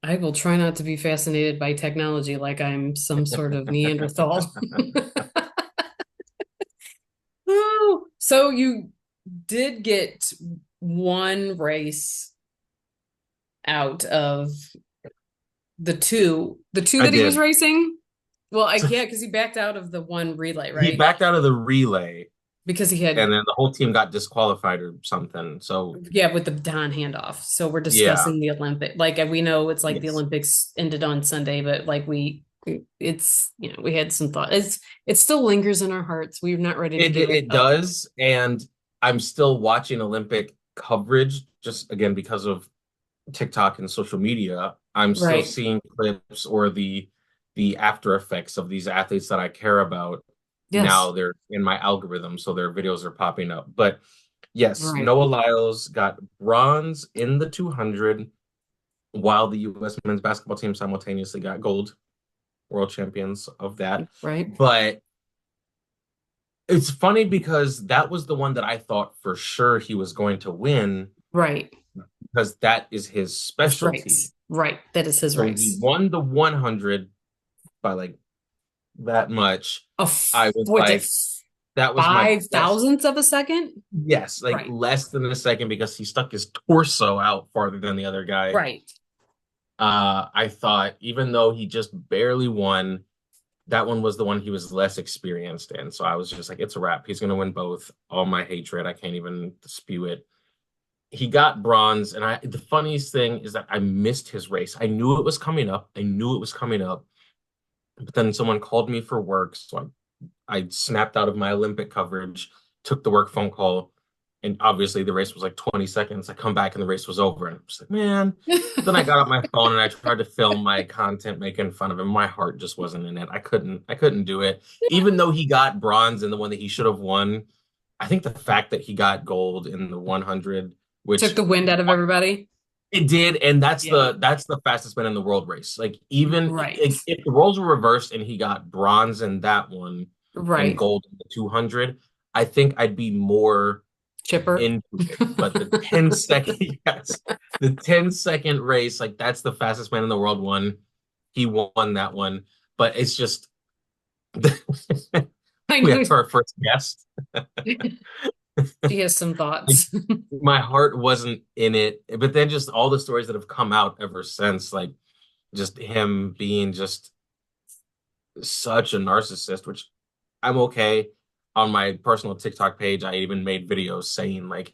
I will try not to be fascinated by technology like I'm some sort of Neanderthal. Oh, so you did get one race out of the two I that he was did. racing. Well, yeah, because he backed out of the one relay, He right? backed out of the relay, Because he had, and then the whole team got disqualified or something. So yeah, with the Don handoff. So we're yeah, discussing the Olympic. Like we know it's like the yes, Olympics ended on Sunday, but like it's we had some thought. It still lingers in our hearts. We're not ready to it give it, it it up. does, and I'm still watching Olympic coverage just again because of TikTok and social media. I'm still Right. seeing clips or the after effects of these athletes that I care about. Yes. Now they're in my algorithm, so their videos are popping up. But yes, Right. Noah Lyles got bronze in the 200, while the U.S. men's basketball team simultaneously got gold, world champions of that. Right. But it's funny because that was the one that I thought for sure he was going to win Right. because that is his His race. specialty. Right. That is his So when he race. won the 100 by like that much, I was What the like, that was my five best. thousandths of a second? Yes, like Right. less than a second because he stuck his torso out farther than the other guy. Right. I thought even though he just barely won, that one was the one he was less experienced in. So I was just like, it's a wrap. He's gonna win both. All my hatred, I can't even spew it. He got bronze, and the funniest thing is that I missed his race. I knew it was coming up. I knew it was coming up, but then someone called me for work, so I snapped out of my Olympic coverage, took the work phone call, and obviously the race was like 20 seconds. I come back and the race was over, and I'm just like, man. Then I got up my phone and I tried to film my content making fun of him. My heart just wasn't in it. I couldn't do it. Even though he got bronze in the one that he should have won, I think the fact that he got gold in the 100, Took which the wind out of everybody. it did, and that's Yeah. the fastest man in the world race. Like even Right. if the roles were reversed and he got bronze in that one and Right. gold in the 200, I think I'd be more Chipper. into it. But the 10-second, yes, the 10-second race, like that's the fastest man in the world one. He won that one. But it's just I we know have our first guest. she has some Like, thoughts. my heart wasn't in it. But then just all the stories that have come out ever since, like just him being just such a narcissist, which I'm okay. On my personal TikTok page, I even made videos saying like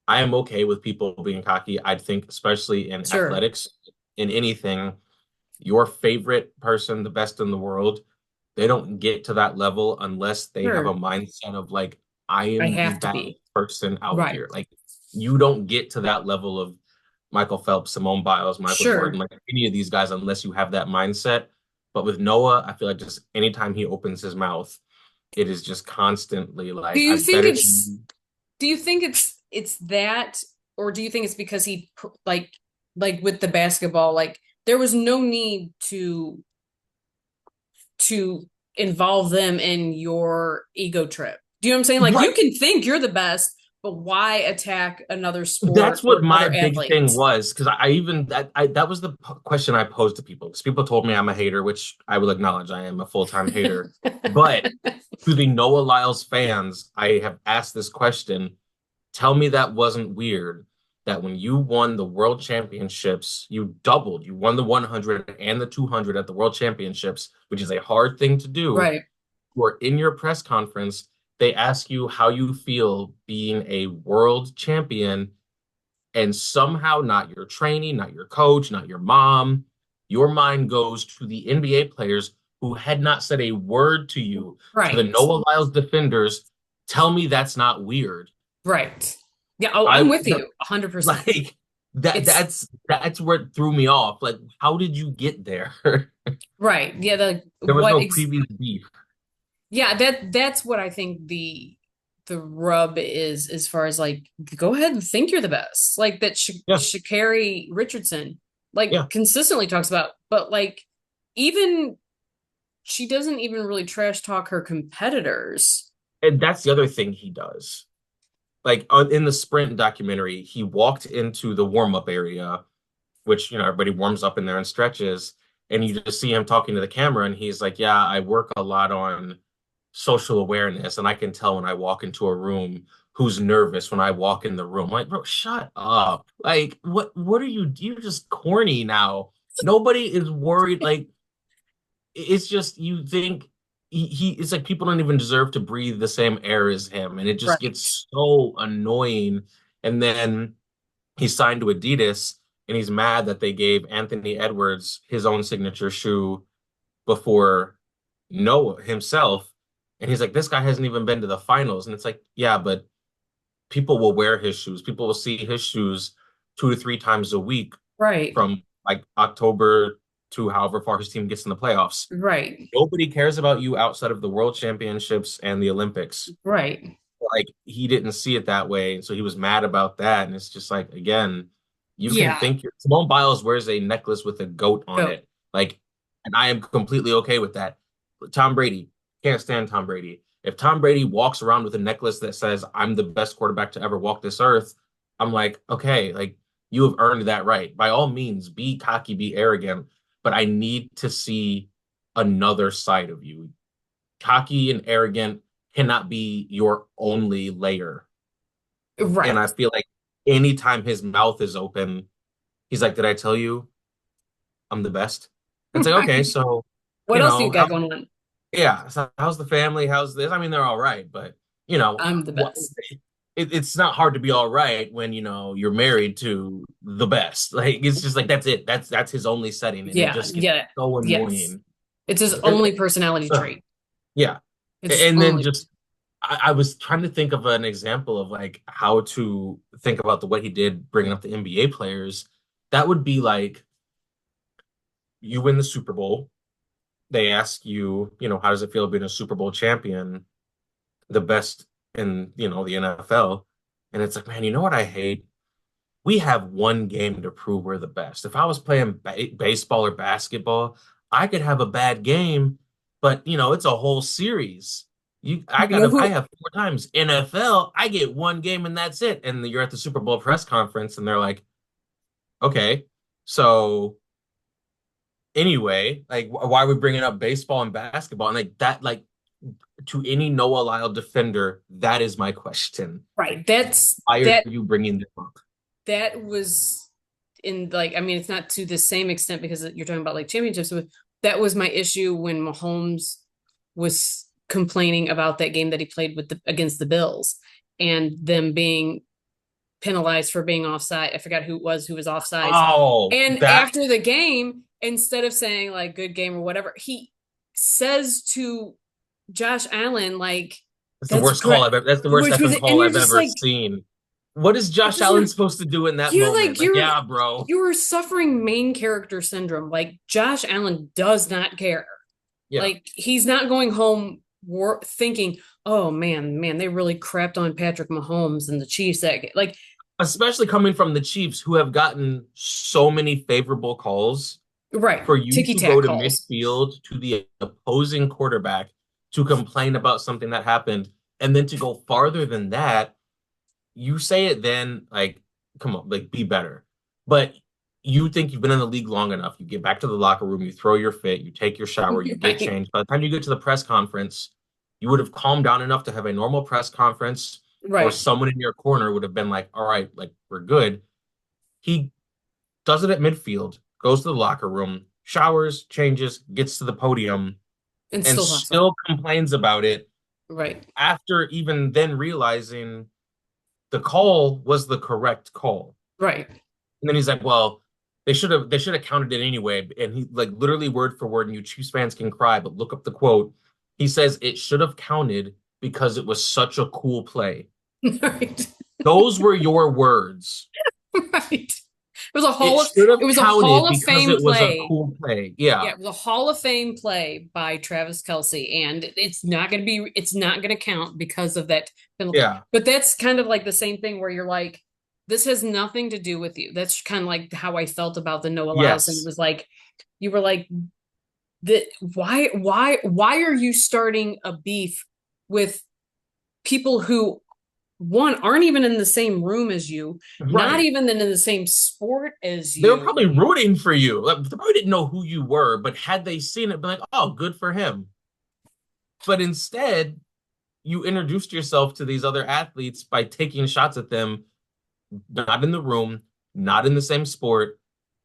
I am okay with people being cocky. I think especially in Sure. athletics, in anything, your favorite person, the best in the world, they don't get to that level unless they have a Sure. mindset of like I I am the have to baddest be. person out Right. here. Like you don't get to that level of Michael Phelps, Simone Biles, Michael Jordan, Sure. like any of these guys unless you have that mindset. But with Noah, I feel like just anytime he opens his mouth, it is just constantly Do like, I you think bet it's it's do you think it's that, or do you think it's because like with the basketball, like there was no need to involve them in your ego trip? Do you know what I'm saying? Like you right. can think you're the best, but why attack another That's sport or what my another big thing athlete? was because I even that was the question I posed to people because people told me I'm a hater, which I will acknowledge I am a full-time hater. But to the Noah Lyles fans, I have asked this question. Tell me that wasn't weird that when you won the world championships, you doubled. You won the 100 and the 200 at the world championships, which is a hard thing to do. Right. Or in your press conference, they ask you how you feel being a world champion, and somehow not your training, not your coach, not your mom, your mind goes to the NBA players who had not said a word to you, to the Right. Noah Lyles defenders. Tell me that's not weird. Right. Yeah, oh, I'm I with you 100%. like that It's that's where it threw me off. Like, how did you get there? right. Yeah, There was no previous beef. yeah, that's what I think the rub is as far as like go ahead and think you're the best. Like that Yeah, Shakari Richardson like yeah. consistently talks about, but like even she doesn't even really trash talk her competitors. And that's the other thing he does. Like in the sprint documentary, he walked into the warm-up area which, everybody warms up in there and stretches. And you just see him talking to the camera, and he's like, yeah, I work a lot on social awareness, and I can tell when I walk into a room who's nervous when I walk in the room. Like, bro, shut up. Like, what are you? You're just corny now. Nobody is worried. Like, it's just you think it's like people don't even deserve to breathe the same air as him, and it just Right. gets so annoying. And then he signed to Adidas, and he's mad that they gave Anthony Edwards his own signature shoe before Noah himself. And he's like, this guy hasn't even been to the finals. And it's like, yeah, but people will wear his shoes. People will see his shoes 2 to 3 times a week Right. from like October to however far his team gets in the playoffs. Right. Nobody cares about you outside of the World Championships and the Olympics. Right. Like he didn't see it that way, and so he was mad about that. And it's just like, again, you can Yeah. think Simone Biles wears a necklace with a goat on Go. it, like, and I am completely okay with that. But Tom Brady, can't stand Tom Brady. If Tom Brady walks around with a necklace that says "I'm the best quarterback to ever walk this earth," I'm like, okay, like you have earned that right. By all means, be cocky, be arrogant, but I need to see another side of you. Cocky and arrogant cannot be your only layer. And I Right. feel like anytime his mouth is open, he's like, "Did I tell you I'm the best?" And it's like, okay, Right. so What else do you got going on? yeah, so how's the family? How's this? I mean, they're all right, but I'm the what best. it's not hard to be all right when you're married to the best. Like it's just like that's it. That's his only setting, and it Yeah. just gets Yeah. so Yes. annoying. It's his And, only personality ugh, trait. yeah, It's his and then only. just I was trying to think of an example of like how to think about the what he did bringing up the NBA players. That would be like you win the Super Bowl. They ask you, how does it feel being a Super Bowl champion, the best in, the NFL? And it's like, man, you know what I hate? We have one game to prove we're the best. If I was playing baseball or basketball, I could have a bad game, but it's a whole series. You know I who? have 4 times. NFL, I get one game and that's it. And you're at the Super Bowl press conference and they're like, okay, so anyway, like why are we bringing up baseball and basketball? And like that, like to any Noah Lyle defender, that is my question. Right. That's Why are that. you bringing them up? That was in like. I mean, it's not to the same extent because you're talking about like championships. But that was my issue when Mahomes was complaining about that game that he played with against the Bills and them being penalized for being offside. I forgot who was offsides. Oh, And that after the game, instead of saying like good game or whatever, he says to Josh Allen like That's the that's worst call great. I've ever, that's the worst Which was effing and call you're I've just ever like seen. What is it Josh Allen doesn't supposed to do in that you're moment? like Like, yeah, bro. you're suffering main character syndrome. Like Josh Allen does not care. Yeah. Like he's not going home thinking, "Oh man, they really crapped on Patrick Mahomes and the Chiefs that like Especially coming from the Chiefs who have gotten so many favorable calls right, for you ticky to go tack to calls." midfield to the opposing quarterback to complain about something that happened and then to go farther than that, you say it then like come on, like be better. But you think you've been in the league long enough, you get back to the locker room, you throw your fit, you take your shower, you get Right. changed. By the time you get to the press conference, you would have calmed down enough to have a normal press conference, or Right. someone in your corner would have been like, all right, like we're good. He does it at midfield, goes to the locker room, showers, changes, gets to the podium, And and still talks about still complains about it it. Right. after even then realizing the call was the correct call. Right. And then he's like, well, they should have counted it anyway. And he like literally word for word, and you Chiefs fans can cry, but look up the quote. He says it should have counted because it was such a cool play. Right. Those were your words. Right. It was a It hall of should have it was a Hall counted of because Fame it was a play. cool play. Yeah. Yeah, it was a Hall of Fame play by Travis Kelsey, and it's not gonna count because of that penalty. Yeah. But that's kind of like the same thing where you're like, this has nothing to do with you. That's kind of like how I felt about the Noah Lyles, and it Yes. was like you were like that why are you starting a beef with people who one aren't even in the same room as you, not Right. even in the same sport as They were you. probably rooting for you. Like, they probably didn't know who you were, but had they seen it, be like, oh, good for him. But instead, you introduced yourself to these other athletes by taking shots at them, not in the room, not in the same sport.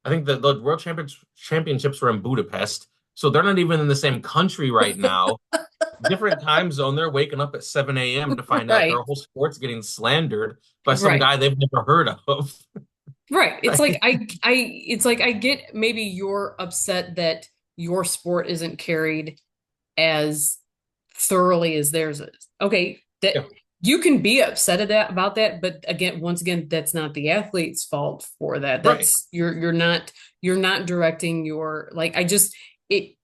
I think the championships were in Budapest, so they're not even in the same country right now. Different time zone. They're waking up at 7 a.m. to find out their Right. whole sport's getting slandered by some Right. guy they've never heard of. Right. It's like Like, it's like I get maybe you're upset that your sport isn't carried as thoroughly as theirs is. Okay, that yeah, you can be upset at that about that, but again, once again, that's not the athlete's fault for that. right. That's you're not directing your like I just it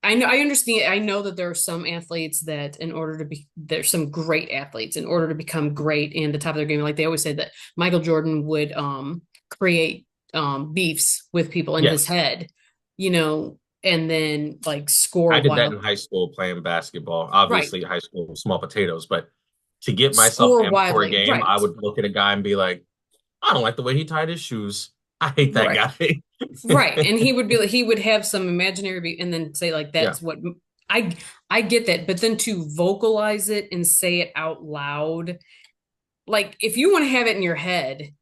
I know I understand I know that there are some athletes that in order to be there's some great athletes in order to become great and the top of their game, like they always say that Michael Jordan would create beefs with people in his Yes. head, you know, and then like score I did that while in high school playing basketball. right. Obviously, high school, small potatoes, but to get myself Score amped for a widely. game, I Right. would look at a guy and be like, I don't like the way he tied his shoes. I hate that Right. guy. Right. And he would be like, he would have some imaginary and then say like Yeah, that's what I I get that, but then to vocalize it and say it out loud, like if you want to have it in your head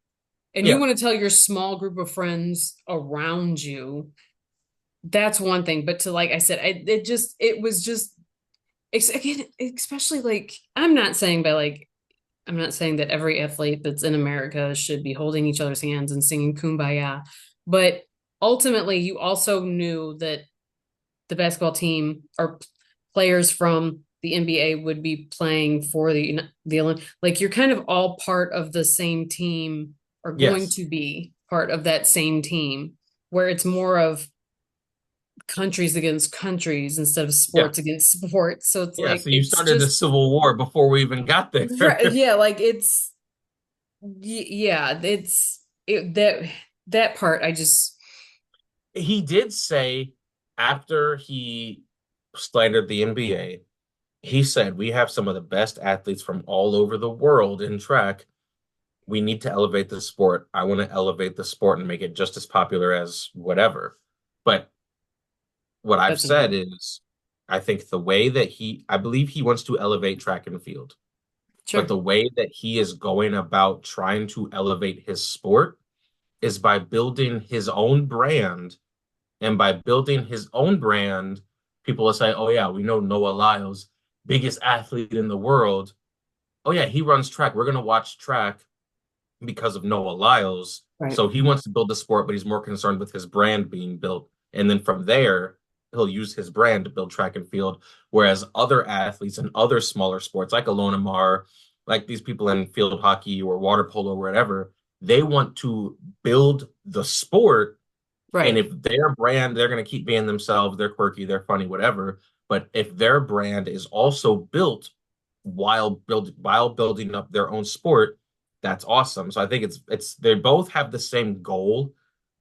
and you yeah. want to tell your small group of friends around you, that's one thing. But to like I said, it was just again, especially like I'm not saying that every athlete that's in America should be holding each other's hands and singing Kumbaya, but ultimately, you also knew that the basketball team or players from the NBA would be playing for the Olympics. Like you're kind of all part of the same team or going Yes. to be part of that same team, where it's more of countries against countries instead of Yeah. sports against sports. So it's Yeah. like So you it's started the just Civil War before we even got there. right, yeah, like yeah, that that part I just He did say after he slandered the NBA, he said, we have some of the best athletes from all over the world in track. We need to elevate the sport. I want to elevate the sport and make it just as popular as whatever. But what I've that's said important. is, I think the way that I believe he wants to elevate track and field, but Sure. the way that he is going about trying to elevate his sport is by building his own brand. And by building his own brand, people will say, oh, yeah, we know Noah Lyles, biggest athlete in the world. Oh, yeah, he runs track. We're going to watch track because of Noah Lyles. Right. So he wants to build the sport, but he's more concerned with his brand being built. And then from there, he'll use his brand to build track and field. Whereas other athletes in other smaller sports, like Alona Mar, like these people in field hockey or water polo or whatever, they want to build the sport. And Right. if their brand, they're going to keep being themselves, they're quirky, they're funny, whatever. But if their brand is also built while building up their own sport, that's awesome. So I think it's they both have the same goal,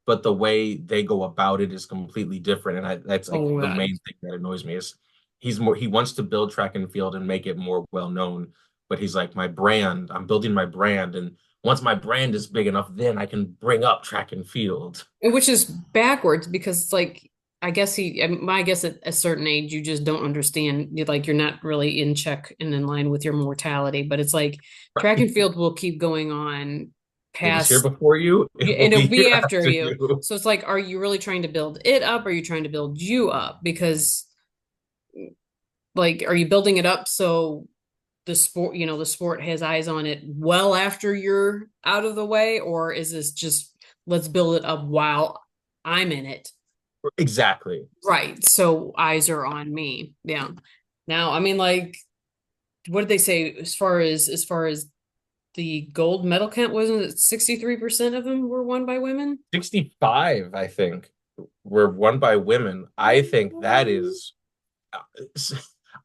but the way they go about it is completely different. And that's like Oh the God. main thing that annoys me is he wants to build track and field and make it more well known, but he's like, my brand, I'm building my brand, and once my brand is big enough, then I can bring up track and field. Which is backwards because it's like I guess my guess at a certain age you just don't understand. Like you're not really in check and in line with your mortality. But it's like track and field will keep going on It was here past before you, it will and it'll be be here after after you. you. So it's like, are you really trying to build it up? Or are you trying to build you up? Because like, are you building it up so the sport, the sport has eyes on it well after you're out of the way, or is this just let's build it up while I'm in it? Exactly. Right. So eyes are on me. Yeah. Now, I mean, like, what did they say as far as the gold medal count? Wasn't it 63% of them were won by women? 65, I think, were won by women. I think that is,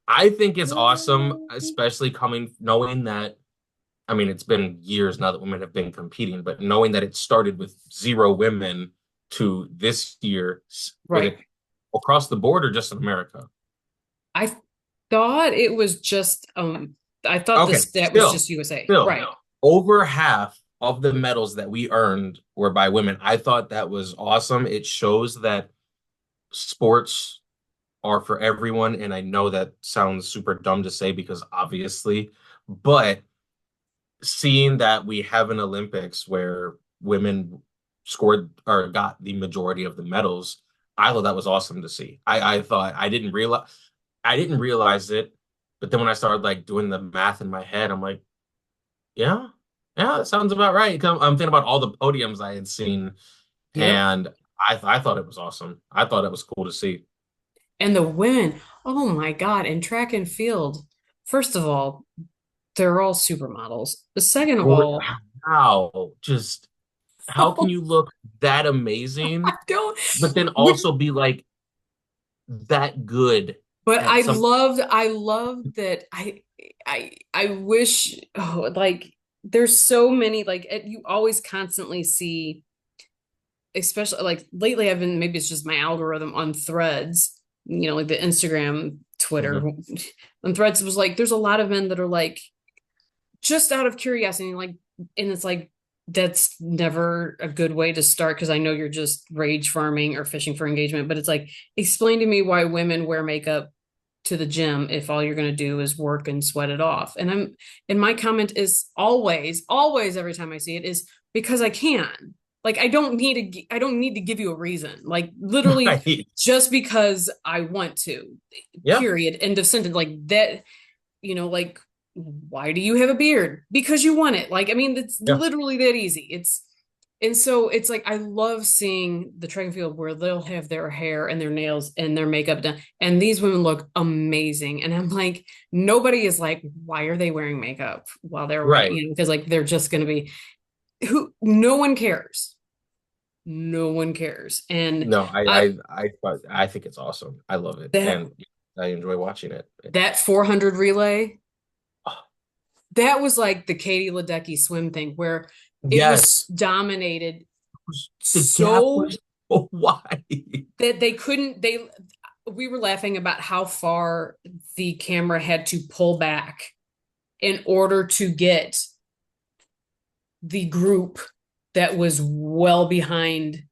I think it's awesome, especially coming, knowing that, I mean, it's been years now that women have been competing, but knowing that it started with zero women to this year, with Right. it across the board or just in America? I thought it was just I thought the Okay, stat was just USA. still, Right. over half of the medals that we earned were by women. I thought that was awesome. It shows that sports are for everyone, and I know that sounds super dumb to say because obviously, but seeing that we have an Olympics where women scored or got the majority of the medals, I thought that was awesome to see. I thought I didn't realize it, but then when I started like doing the math in my head, I'm like, yeah, yeah, that sounds about right. I'm thinking about all the podiums I had seen, Yep. and I thought it was awesome. I thought it was cool to see. And the women, oh my God, in track and field, first of all, they're all supermodels. Second of all, How just how can you look that I amazing, don't, but then which, also be like that good but at some I loved that I wish, oh, like, there's so many, like, you always constantly see, especially like lately I've been, maybe it's just my algorithm on threads, like the Instagram, Twitter, Mhm. on threads was like, there's a lot of men that are like, just out of curiosity, like, and it's like, that's never a good way to start because I know you're just rage farming or fishing for engagement, but it's like, explain to me why women wear makeup to the gym if all you're going to do is work and sweat it off. And my comment is always, every time I see it, is because I can. Like, I don't need to give you a reason. Like, literally, Right. just because I want to. Yeah. Period. End of sentence. Like that, like, why do you have a beard? Because you want it. Like, I mean, it's Yeah. literally that easy. And so it's like, I love seeing the track and field where they'll have their hair and their nails and their makeup done. And these women look amazing. And I'm like, nobody is like, why are they wearing makeup while they're running? Right. Because like, they're just going to be no one cares. No one cares. And No, I, I think it's awesome. I love it, that, and I enjoy watching it. that 400 relay, Oh, that was like the Katie Ledecky swim thing where it was yes, dominated the gap so was so wide. that they couldn't they we were laughing about how far the camera had to pull back in order to get the group that was well behind,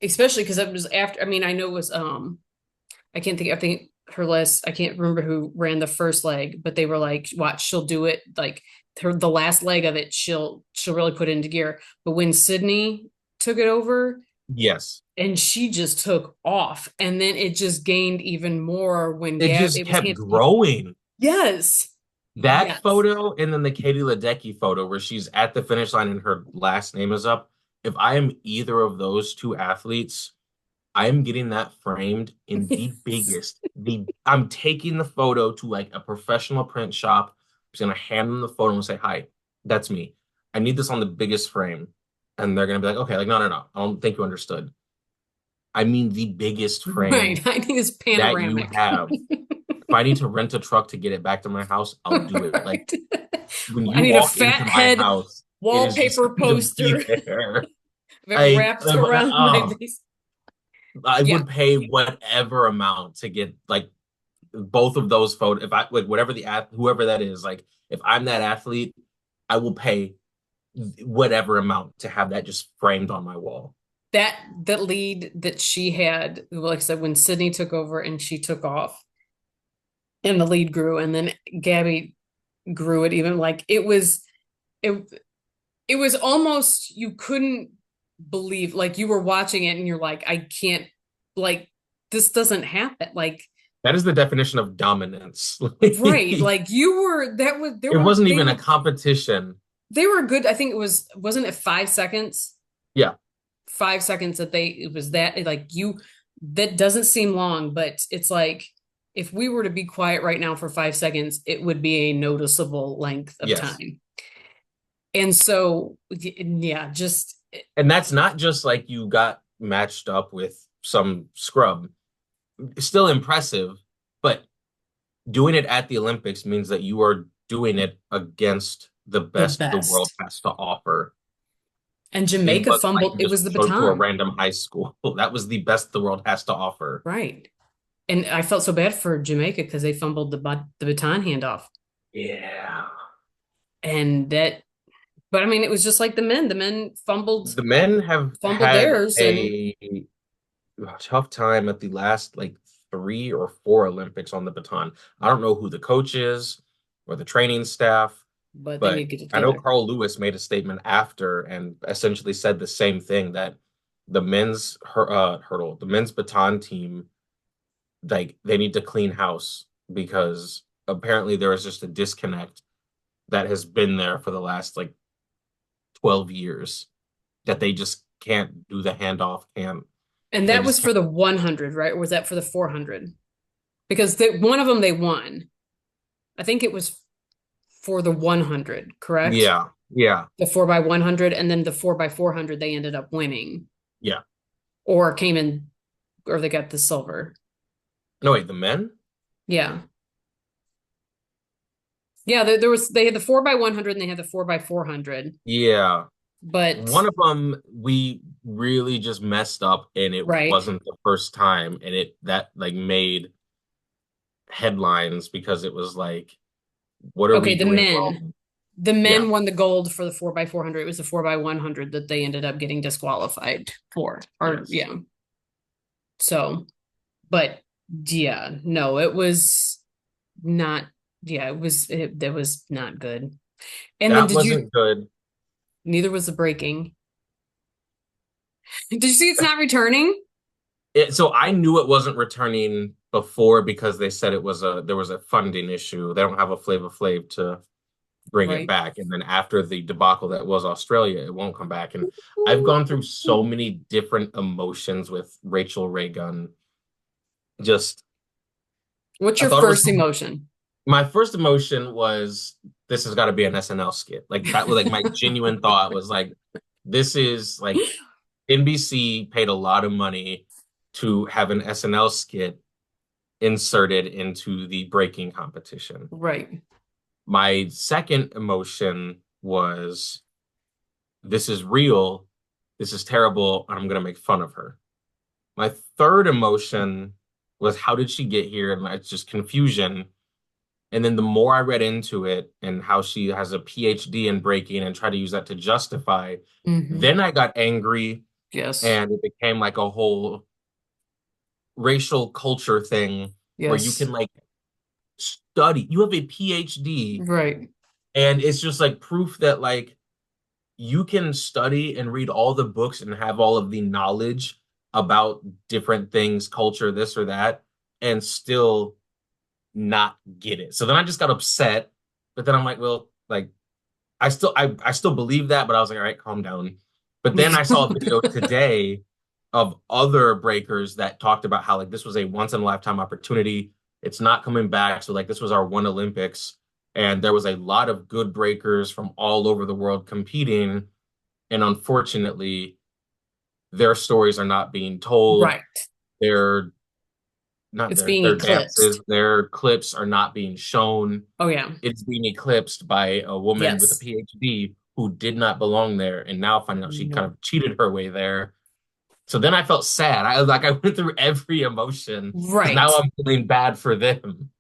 especially because it was after, I mean, I know it was I think her last, I can't remember who ran the first leg, but they were like, watch, she'll do it, like the last leg of it, she'll really put it into gear. But when Sydney took it over, Yes, and she just took off, and then it just gained even more when it Gab, just it was kept hand, growing. yes, That yes. photo and then the Katie Ledecky photo where she's at the finish line and her last name is up. If I am either of those two athletes, I am getting that framed in the biggest. The I'm taking the photo to like a professional print shop. I'm just gonna hand them the photo and say, "Hi, that's me. I need this on the biggest frame." And they're gonna be like, "Okay, like no, no, no. I don't think you understood. I mean the biggest Right, frame I think it's that you panoramic. have. If I need to rent a truck to get it back to my house, I'll do it. Like Right. when I you need a walk fat into my head house, it is just wallpaper going to poster be there. that I, wrapped around my oh, face. I Yeah, would pay whatever amount to get like both of those photos. If I like whatever the ath whoever that is, like if I'm that athlete, I will pay whatever amount to have that just framed on my wall. that lead that she had, like I said, when Sydney took over and she took off, and the lead grew, and then Gabby grew it even, like it it was almost, you couldn't believe, like you were watching it and you're like, I can't, like, this doesn't happen, like, That is the definition of dominance. right, It like you were, that was, wasn't even a competition. they were good. I think it was, wasn't it 5 seconds, Yeah. 5 seconds that they, it was that, like, you, that doesn't seem long, but it's like, if we were to be quiet right now for 5 seconds, it would be a noticeable length of Yes. time. And so, yeah, just And that's not just like you got matched up with some scrub. It's still impressive, but doing it at the Olympics means that you are doing it against the the best the world best. has to offer. And It Jamaica wasn't like fumbled. you It just was the spoke to a baton. random high school. That was the best the world has to offer. Right. And I felt so bad for Jamaica because they fumbled the baton handoff. Yeah. And that, but I mean, it was just like the men. The men The men have fumbled had theirs, and a tough time at the last like 3 or 4 Olympics on the baton. I don't know who the coach is or the training staff, but they need but to get it I know together. Carl Lewis made a statement after and essentially said the same thing that the hurdle, the men's baton team, like they need to clean house because apparently there is just a disconnect that has been there for the last like 12 years that they just can't do the handoff, can't And they that just was can't. for the 100, right? Or was that for the 400? Because one of them they won. I think it was for the 100, correct? Yeah, yeah, The 4 by 100, and then the 4 by 400 they ended up winning, yeah. or came in, or they got the silver. No, wait, the men? Yeah. Yeah, there was they had the 4 by 100 and they had the 4 by 400. Yeah. But One of them we really just messed up and it right. wasn't the first time and it that like made headlines because it was like, what are Okay, we the doing men. wrong? The Yeah, men won the gold for the 4 by 400. It was the 4 by 100 that they ended up getting disqualified for. Or yes. yeah. So, but yeah, no, it was not, yeah, that was not good. And then That wasn't good. neither was the breaking. Did you see it's not returning? So I knew it wasn't returning before because they said it was a there was a funding issue. They don't have a Flavor Flav to bring it Right. back. And then after the debacle that was Australia, it won't come back. And I've gone through so many different emotions with Rachel RayGun. Just, What's I your thought it was first emotion? my first emotion was this has got to be an SNL skit. Like that was like my genuine thought was like, this is like NBC paid a lot of money to have an SNL skit inserted into the breaking competition. Right. My second emotion was this is real, this is terrible, and I'm gonna make fun of her. My third emotion was how did she get here? And it's just confusion. And then the more I read into it and how she has a PhD in breaking and try to use that to justify, Hmm. then I got angry Yes. and it became like a whole racial culture thing where you Yes. can like study. You have a PhD Right. and it's just like proof that like you can study and read all the books and have all of the knowledge about different things, culture, this or that, and still not get it. So then I just got upset, but then I'm like, well, like I still believe that, but I was like, all right, calm down. But then I saw a video today of other breakers that talked about how like this was a once in a lifetime opportunity. It's not coming back. So like this was our one Olympics. And there was a lot of good breakers from all over the world competing. And unfortunately, their stories are not being told. Right. Their not It's their being their dances, eclipsed. their clips are not being shown. Oh yeah. It's being eclipsed by a woman with a Yes. PhD who did not belong there, and now finding out she kind No. of cheated her way there. So then I felt sad. I went through every emotion because now Right. I'm feeling bad for them.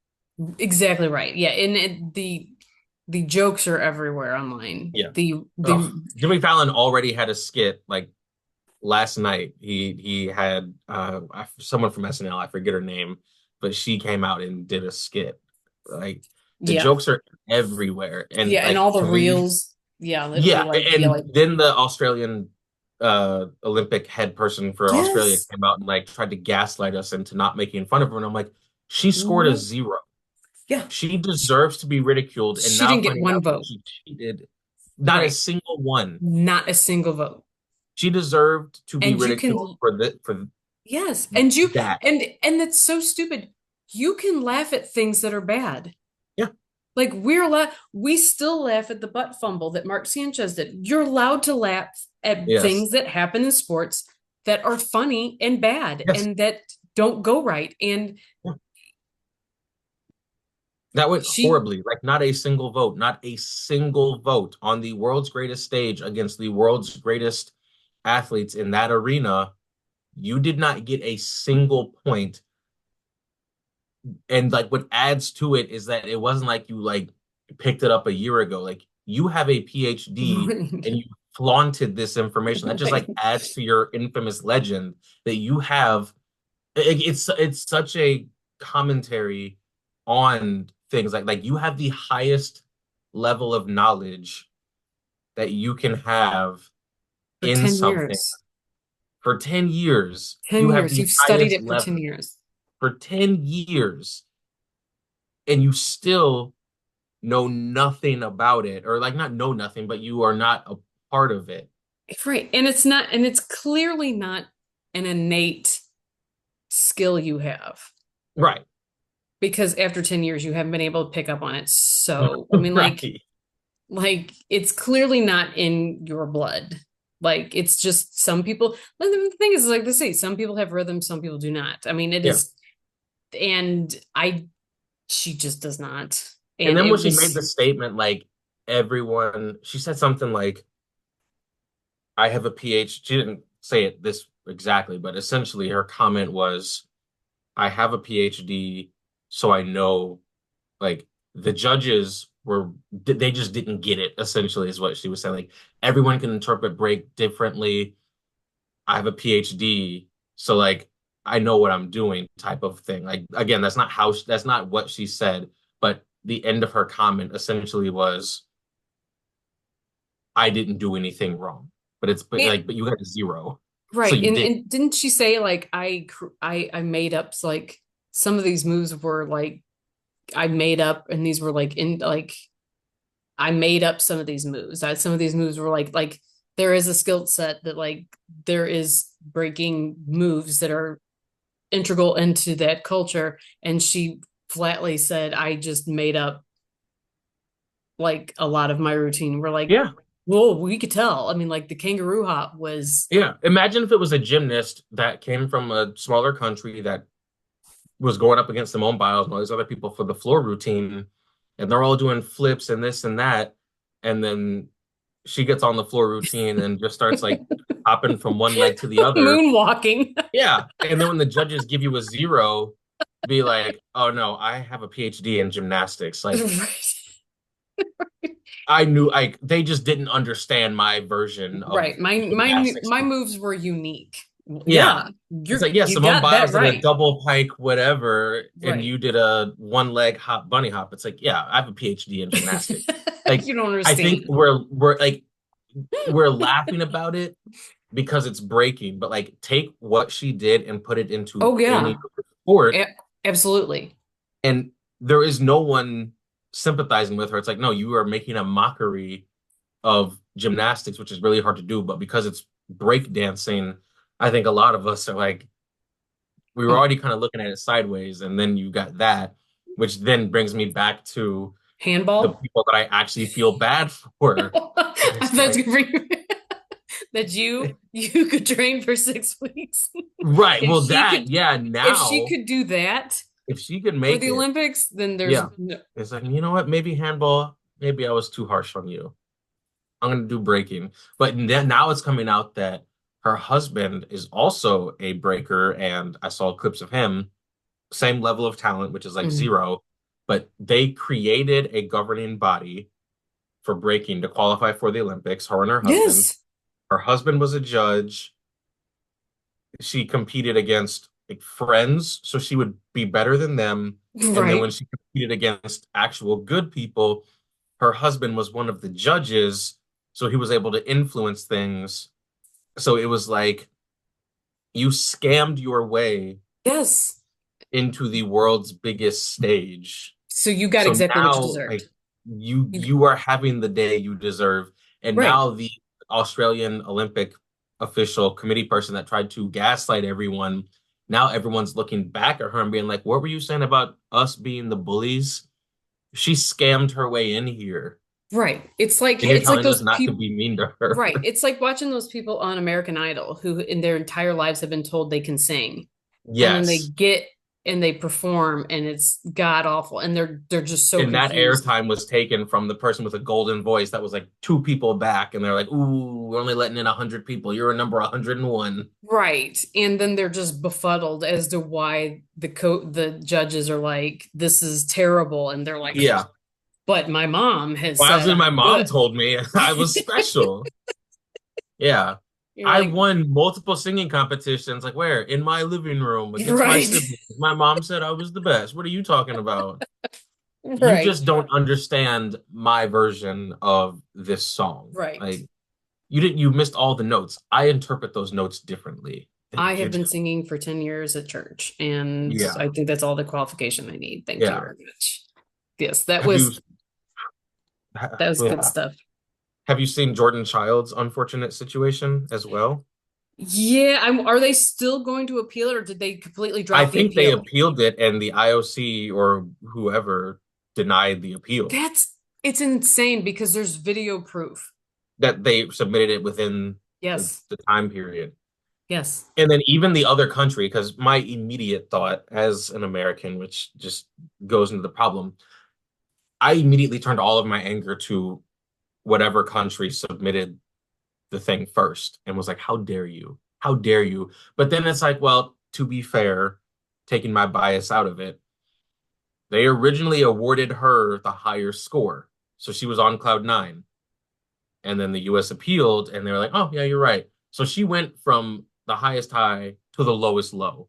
Exactly right. Yeah, and the jokes are everywhere online. Yeah. The Oh, Jimmy Fallon already had a skit like last night. He had someone from SNL, I forget her name, but she came out and did a skit. Like the yeah. jokes are everywhere, and Yeah, and like all the to me, reels, yeah, it'll be yeah. like, yeah, And like, then the Australian Olympic head person for Australia yes. came out and like tried to gaslight us into not making fun of her, and I'm like, she scored a Mhm. 0. Yeah. She deserves to be ridiculed, and She now didn't get finding one out that vote. she cheated, not a Right. single one. Not a single vote. She deserved to be And you ridiculed can, for yes, and that. and that's so stupid. You can laugh at things that are bad. Yeah. Like we still laugh at the butt fumble that Mark Sanchez did. You're allowed to laugh at Yes. things that happen in sports that are funny and bad Yes. and that don't go right. And Yeah. That went she, horribly. Like not a single vote, not a single vote on the world's greatest stage against the world's greatest athletes in that arena. You did not get a single point. And like what adds to it is that it wasn't like you like picked it up a year ago. Like you have a PhD and you flaunted this information. That just like Right. adds to your infamous legend that you have. It's such a commentary on things like you have the highest level of knowledge that you can have For in 10 something years. for 10 years. 10 You have years. the You've studied highest it for 10 level years. for 10 years and you still know nothing about it, or like not know nothing, but you are not a part of it. Right. And it's not, and it's clearly not an innate skill you have Right. because after 10 years you haven't been able to pick up on it. So, I mean, Right. like it's clearly not in your blood. Like it's just some people, like, the thing is like they say, some people have rhythm, some people do not. I mean, it Yeah. is, and I, she just does not. And And then when it she made was, the statement, like everyone, she said something like, I have a PhD. She didn't say it this exactly, but essentially her comment was, I have a PhD, so I know like the judges were they just didn't get it, essentially, is what she was saying. Like everyone can interpret break differently. I have a PhD, so like I know what I'm doing type of thing. Like again, that's not what she said, but the end of her comment essentially was I didn't do anything wrong. But you got a zero. So right. you did. And didn't she say like I made up like some of these moves were like I made up and these were like in like I made up some of these moves. Some of these moves were like there is a skill set that like there is breaking moves that are integral into that culture and she flatly said I just made up like a lot of my routine. We're like, Yeah. whoa, we could tell. I mean, like the kangaroo hop was Yeah. Imagine if it was a gymnast that came from a smaller country that was going up against Simone Biles and all these other people for the floor routine, and they're all doing flips and this and that, and then she gets on the floor routine and just starts like hopping from one leg to the other. moonwalking. Yeah, and then when the judges give you a zero, be like, "Oh no, I have a PhD in gymnastics." Like I knew, like they just didn't understand my version of Right. gymnastics. My moves were unique. Yeah. Yeah, It's like, yeah, you Simone got that Biles did a right. double pike, whatever, and Right. you did a one leg hop, bunny hop. It's like, yeah, I have a PhD in gymnastics. Like, You don't I think understand. we're laughing about it because it's breaking, but like take what she did and put it into Oh any yeah. sport, Absolutely. and there is no one sympathizing with her. It's like, no, you are making a mockery of gymnastics, which is really hard to do, but because it's break dancing, I think a lot of us are like, we were Oh, already kind of looking at it sideways, and then you got that, which then brings me back to the handball. people that I actually feel bad for. It's That's like, good for you. That you could train for 6 weeks. right, If well, she that, could yeah, if she now could do that if she could for make the it, Olympics, then there's yeah, no, it's like, you know what, maybe handball, maybe I was too harsh on you. I'm gonna do breaking. But then now it's coming out that her husband is also a breaker, and I saw clips of him, same level of talent, which is like Mhm. zero, but they created a governing body for breaking to qualify for the Olympics, her and her husband. Yes. Her husband was a judge. She competed against like friends, so she would be better than them. And then when Right. she competed against actual good people, her husband was one of the judges, so he was able to influence things. So it was like you scammed your way Yes. into the world's biggest stage. So you got So exactly what you now, deserved. like you You, you are having the day you deserve. And right. now the Australian Olympic official committee person that tried to gaslight everyone, now everyone's looking back at her and being like, "What were you saying about us being the bullies? She scammed her way in here, Right. and you're It's like telling us those not to people. be mean to her." Right. It's like watching those people on American Idol who in their entire lives have been told they can sing. And then they Yes. get and they perform and it's god awful. And they're just so And that confused. airtime was taken from the person with a golden voice that was like two people back, and they're like, "Ooh, we're only letting in 100 people. You're a number 101." Right. And then they're just befuddled as to why the judges are like, this is terrible. And they're like, Yeah. but my mom has Well, said my I'm mom good. told me I was special. Yeah. You're I like, won multiple singing competitions, like where? In my living room against my right, siblings. My mom said I was the best. What are you talking about? You right, just don't understand my version of this song. right. Like you missed all the notes. I interpret those notes differently than I you have do. been singing for 10 years at church, and I Yeah. think that's all the qualification I need. Thank you Yeah. very much. Yes, Have you that was good yeah. stuff. Have you seen Jordan Child's unfortunate situation as well? Yeah, are they still going to appeal it, or did they completely I drop the think they appeal? appealed it and the IOC or whoever denied the appeal. It's insane because there's video proof. That they submitted it within Yes. the time period. Yes. And then even the other country, because my immediate thought as an American, which just goes into the problem, I immediately turned all of my anger to whatever country submitted the thing first and was like, how dare you? How dare you? But then it's like, well, to be fair, taking my bias out of it, they originally awarded her the higher score. So she was on cloud nine. And then the US appealed and they were like, oh, yeah, you're right. So she went from the highest high to the lowest low.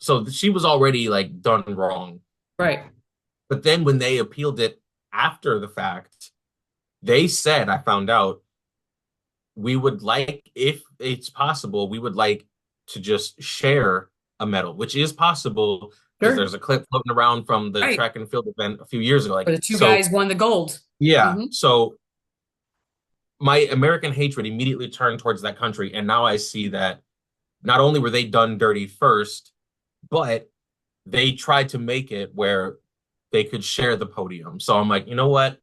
So she was already like done wrong. Right. But then when they appealed it after the fact, they said, I found out, we would like, if it's possible, we would like to just share a medal, which is possible because Sure. there's a clip floating around from the Right. track and field event a few years ago. Where Like, the two so guys won the gold. yeah. Hmm. So my American hatred immediately turned towards that country. And now I see that not only were they done dirty first, but they tried to make it where they could share the podium. So I'm like, you know what?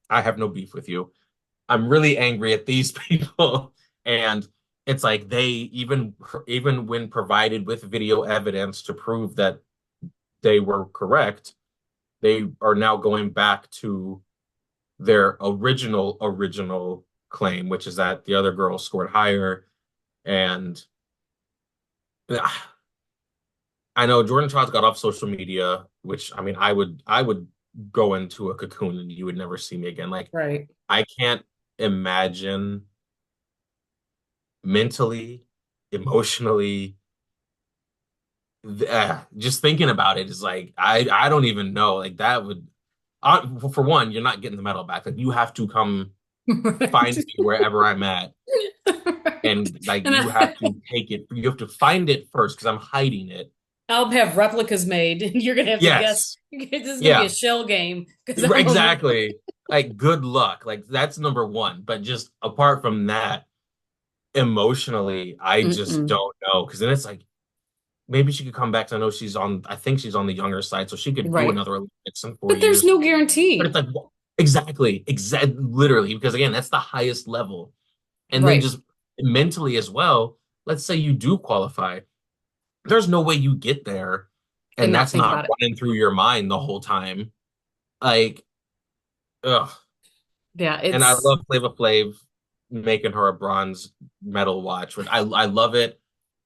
I have no beef with you. I'm really angry at these people. And it's like they even when provided with video evidence to prove that they were correct, they are now going back to their original claim, which is that the other girl scored higher. And I know Jordan Childs got off social media, which I mean, I would go into a cocoon and you would never see me again. Like Right. I can't imagine mentally, emotionally, just thinking about it is like I don't even know. Like that would for one, you're not getting the medal back. Like you have to come Right. find me wherever I'm at, Right. and like And you have to take it. You have to find it first because I'm hiding it. I'll have replicas made, and you're gonna have to guess. Yes. This is gonna be a Yeah. shell game because I don't know. Exactly. Like good luck. Like that's number one. But just apart from that, emotionally, I just Mm-mm. don't know. Because then it's like maybe she could come back. 'Cause I know she's on. I think she's on the younger side, so she could do Right. another Olympics in four But there's years. no But it's guarantee. like exactly, literally, because again, that's the highest level. And then Right. just mentally as well. Let's say you do qualify. There's no way you get there, And and not that's think not about it. running through your mind the whole time. Like, ugh. Yeah, And I it's love Flava Flav making her a bronze medal watch. Which I love it,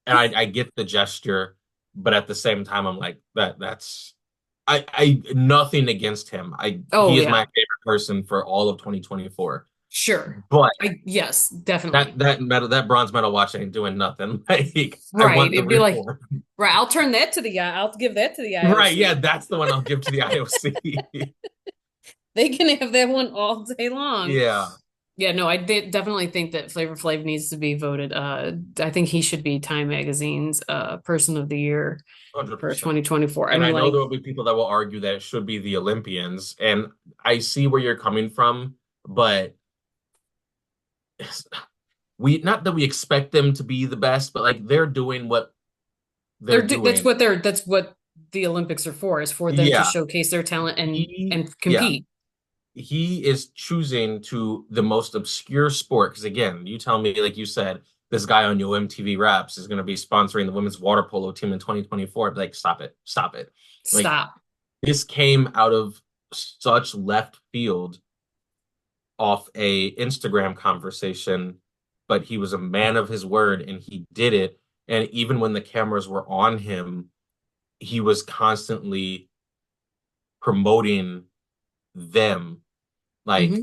and I get the gesture, but at the same time, I'm like that's I nothing against him. oh He is my yeah, favorite person for all of 2024. sure. But Yes, definitely. that bronze medal watch ain't doing nothing. Like I Right. want the It'd be real like, one. right, I'll turn that to the I'll give that to the Right? Yeah, IOC. that's the one I'll give to the IOC. They can have that one all day long. Yeah, Yeah, no, I did definitely think that Flavor Flav needs to be voted. I think he should be Time Magazine's Person of the Year for 100%. 2024. I And mean, I know like, there will be people that will argue that it should be the Olympians, and I see where you're coming from, but we not that we expect them to be the best, but like they're doing what they're doing. that's what the Olympics are for, is for them to Yeah, showcase their talent he and yeah, compete. he is choosing to the most obscure sport because again, you tell me like you said, this guy on your MTV Raps is going to be sponsoring the women's water polo team in 2024. Like, stop it, stop it. Like Stop. this came out of such left field off a Instagram conversation, but he was a man of his word and he did it. And even when the cameras were on him, he was constantly promoting them. Like, Hmm.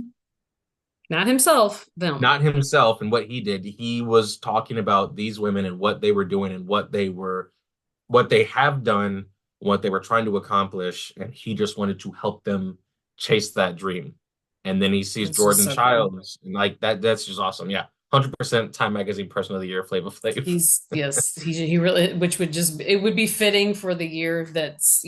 Not himself, them. not himself and what he did. He was talking about these women and what they were doing and what they have done, what they were trying to accomplish, and he just wanted to help them chase that dream. And then he sees It's just Jordan so cool. Childs, and like that's just awesome. Yeah, 100% Time Magazine Person of the Year, Flavor Flav. He's yes, he really, which would just, it would be fitting for the year that's,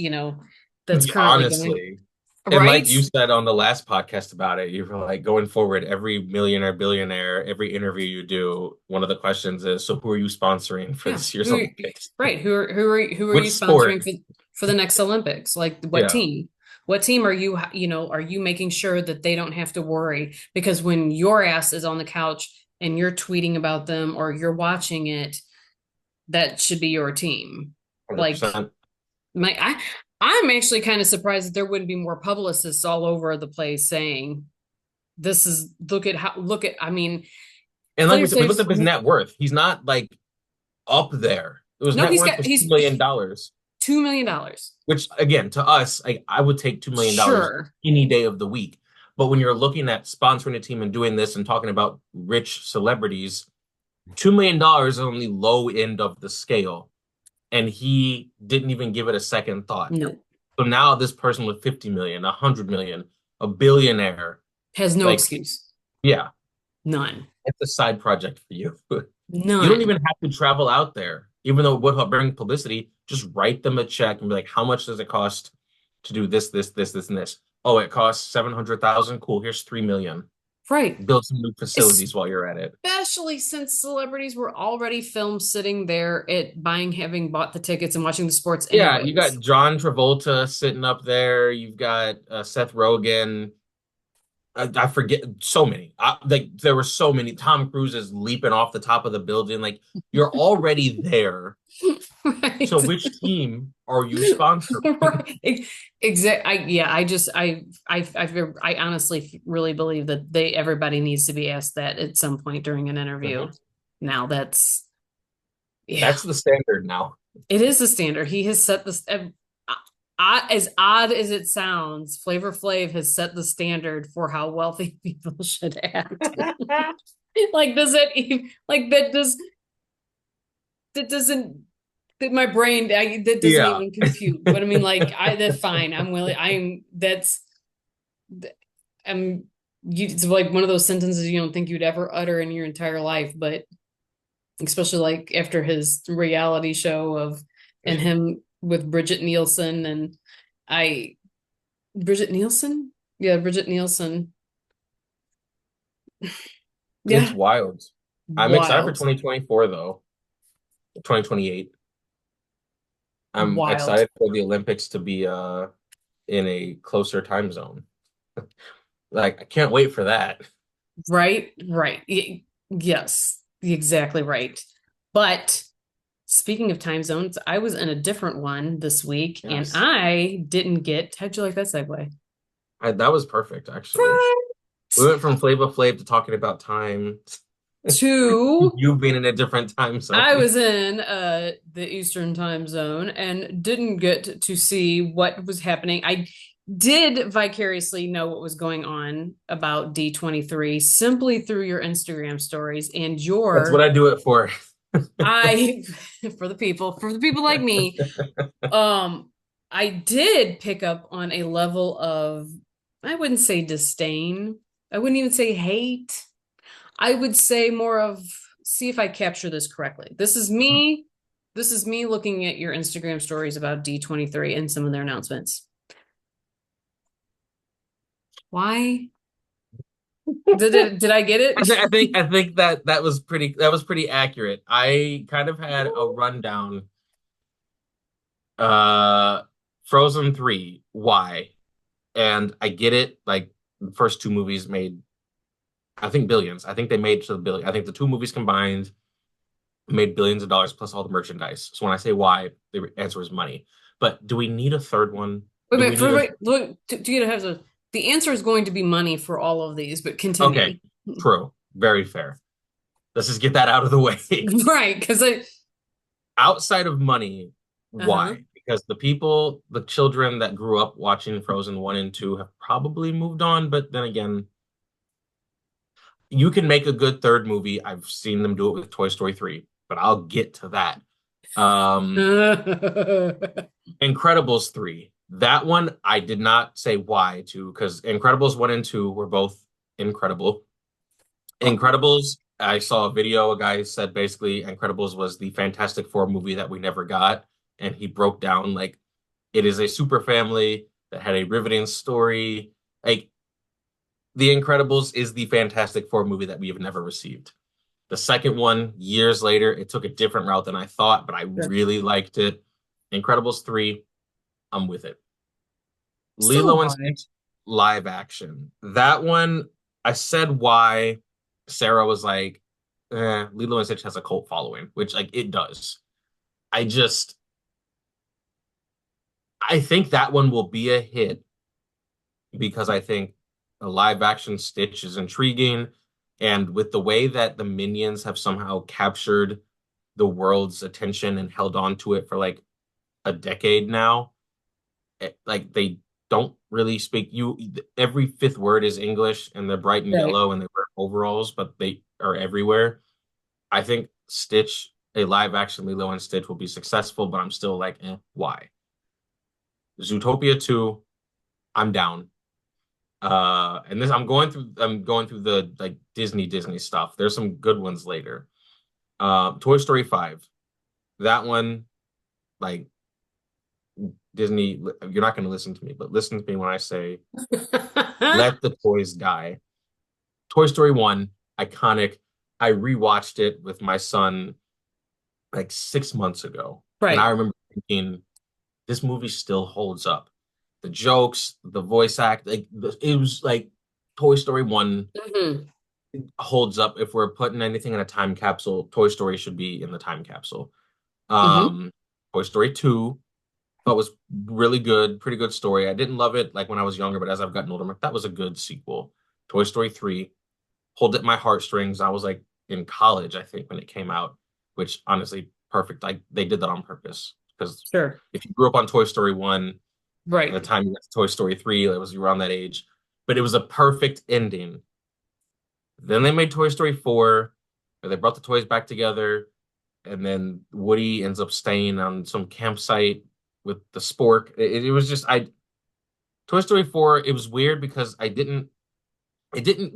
that's currently going. Honestly. And like Right? you said on the last podcast about it, you were like going forward, every millionaire, billionaire, every interview you do, one of the questions is, so who are you sponsoring for Yeah. this year's Olympics? Right. Who are Which you sport? sponsoring for the next Olympics? Like what Yeah, team? What team are you making sure that they don't have to worry? Because when your ass is on the couch and you're tweeting about them or you're watching it, that should be your team. Like 100%. my I'm actually kind of surprised that there wouldn't be more publicists all over the place saying this is, look at, I mean, And like Flavor we said, we looked Flav's, up his net worth. He's not like up there. It was no, net worth was $2 he's million, $2 million. which again, to us, I would take $2 million Sure. any day of the week. But when you're looking at sponsoring a team and doing this and talking about rich celebrities, $2 million is on the low end of the scale. And he didn't even give it a second thought. No. So now this person with 50 million, 100 million, a billionaire, Has no like, excuse. yeah, None. it's a side project for you. You don't even None. have to travel out there, even though it would help bring publicity. Just write them a check and be like, how much does it cost to do this, this, this, this, and this? Oh, it costs 700,000. Cool. Here's 3 million. Right. Build some new facilities while you're at it. Especially since celebrities were already filmed sitting there at having bought the tickets and watching the sports Yeah, you got anyways. John Travolta sitting up there. You've got Seth Rogen. I forget so many. Like there were so many. Tom Cruise is leaping off the top of the building. Like you're already there. So Right. which team are you sponsoring? Right. Exactly. I honestly really believe that everybody needs to be asked that at some point during an interview. Mhm. Now yeah, That's the standard now. it is the standard. He has set this, as odd as it sounds, Flavor Flav has set the standard for how wealthy people should act. Like, does it even, like, that doesn't, that my brain, that doesn't Yeah. even compute. But I mean, like, that's fine. I'm willing, I'm, it's like one of those sentences you don't think you'd ever utter in your entire life, but especially like after his reality show of, and him with Bridget Nielsen and I Bridget Nielsen? Yeah, Bridget Nielsen. It's Yeah, wild. I'm excited for wild. 2024 though. 2028. I'm Wild. excited for the Olympics to be in a closer time zone. Like I can't wait for that. Right? Right. Yes, exactly right. But speaking of time zones, I was in a different one this week and Yes. I didn't get, how'd you like that segue? That was perfect actually. Right. We went from Flavor Flav to talking about time. To You being in a different time I zone. was in the Eastern time zone and didn't get to see what was happening. I did vicariously know what was going on about D23 simply through your Instagram stories and That's what your I do it for. I for the people like me, um I did pick up on a level of, I wouldn't say disdain. I wouldn't even say hate. I would say more of, see if I capture this correctly. This is me. This is me looking at your Instagram stories about D23 and some of their announcements. Why? Did I get it? I think that that was pretty accurate. I kind of had a rundown. Uh, Frozen 3, why? And I get it. Like the first two movies made, I think billions. I think they made to the billion. I think the two movies combined made billions of dollars plus all the merchandise. So when I say why, the answer is money. But do we need a third one? Wait a Do we minute. need a Wait, look, to get ahead of the answer is going to be money for all of these, but continue. Okay, true. Very fair. Let's just get that out of the way. Right, because I Outside of money, uh-huh. why? because the children that grew up watching Frozen 1 and 2 have probably moved on, but then again, you can make a good third movie. I've seen them do it with Toy Story 3, but I'll get to that. Um, Incredibles 3. That one I did not say why to because Incredibles 1 and 2 were both incredible. Incredibles, I saw a video, a guy said basically Incredibles was the Fantastic Four movie that we never got. And he broke down like it is a super family that had a riveting story. Like The Incredibles is the Fantastic Four movie that we have never received. The second one, years later, it took a different route than I thought, but I Sure. really liked it. Incredibles 3, I'm with it. So Lilo and why? Stitch live action. That one, I said why. Sarah was like, Lilo and Stitch has a cult following, which like it does. I just I think that one will be a hit because I think a live action Stitch is intriguing. And with the way that the minions have somehow captured the world's attention and held on to it for like a decade now, like they don't really speak you every fifth word is English and they're bright and Right. yellow and they wear overalls, but they are everywhere. I think Stitch, a live action Lilo and Stitch will be successful, but I'm still like, why? Zootopia 2, I'm down. And this I'm going through the like Disney stuff. There's some good ones later. Toy Story 5. That one, like Disney, you're not going to listen to me, but listen to me when I say let the toys die. Toy Story 1, iconic. I rewatched it with my son like 6 months ago. And I Right. remember thinking, this movie still holds up. The jokes, the voice act, like it was like Toy Story 1 Hmm. holds up. If we're putting anything in a time capsule, Toy Story should be in the time capsule. Hmm. Um, Toy Story 2 thought was really good, pretty good story. I didn't love it like when I was younger, but as I've gotten older, I'm like, that was a good sequel. Toy Story 3 pulled at my heartstrings. I was like in college, I think, when it came out, which honestly, perfect. Like they did that on purpose. Because Sure. if you grew up on Toy Story 1, at the Right. time you got to Toy Story 3, it was around that age. But it was a perfect ending. Then they made Toy Story 4, where they brought the toys back together, and then Woody ends up staying on some campsite with the spork. It was just I Toy Story 4, it was weird because it didn't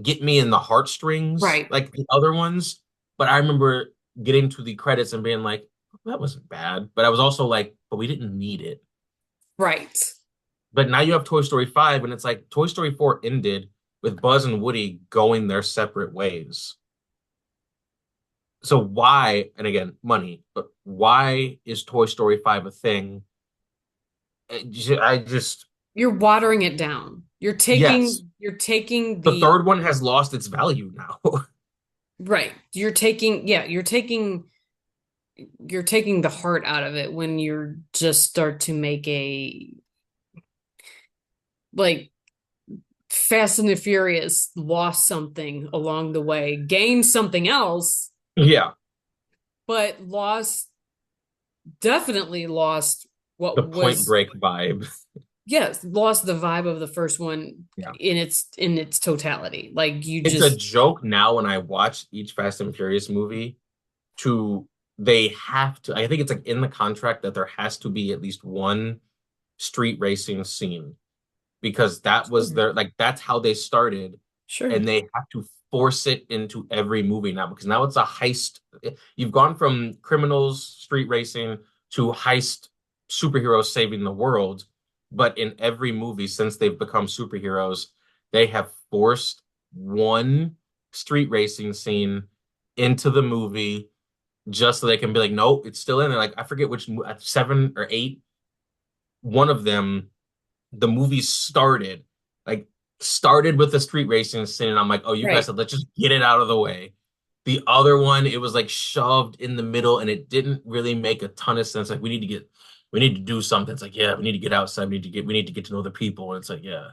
get me in the heartstrings Right. like the other ones, but I remember getting to the credits and being like, that wasn't bad. But I was also like, but we didn't need it. Right. But now you have Toy Story 5, and it's like Toy Story 4 ended with Buzz and Woody going their separate ways. So why, and again, money, but why is Toy Story 5 a thing? I just, You're watering it down. You're yes. taking The the third one has lost its value now. right. You're taking the heart out of it when you just start to make a like Fast and the Furious lost something along the way, gained something else, Yeah, but definitely lost the what Point was, Break vibe. yes, lost the vibe of the first one Yeah. in its totality. Like you It's a just joke now when I watch each Fast and Furious movie to they have to I think it's like in the contract that there has to be at least one street racing scene because that was sure, their like that's how they started sure. and they have to force it into every movie now because now it's a heist. You've gone from criminals street racing to heist superheroes saving the world, but in every movie since they've become superheroes, they have forced one street racing scene into the movie just so they can be like, nope, it's still in there. Like I forget which seven or eight. One of them the movie like started with the street racing scene, and I'm like, oh, you guys Right. said let's just get it out of the way. The other one, it was like shoved in the middle, and it didn't really make a ton of sense. Like we need to do something. It's like, yeah, we need to get outside. We need to get to know the people. And it's like, yeah,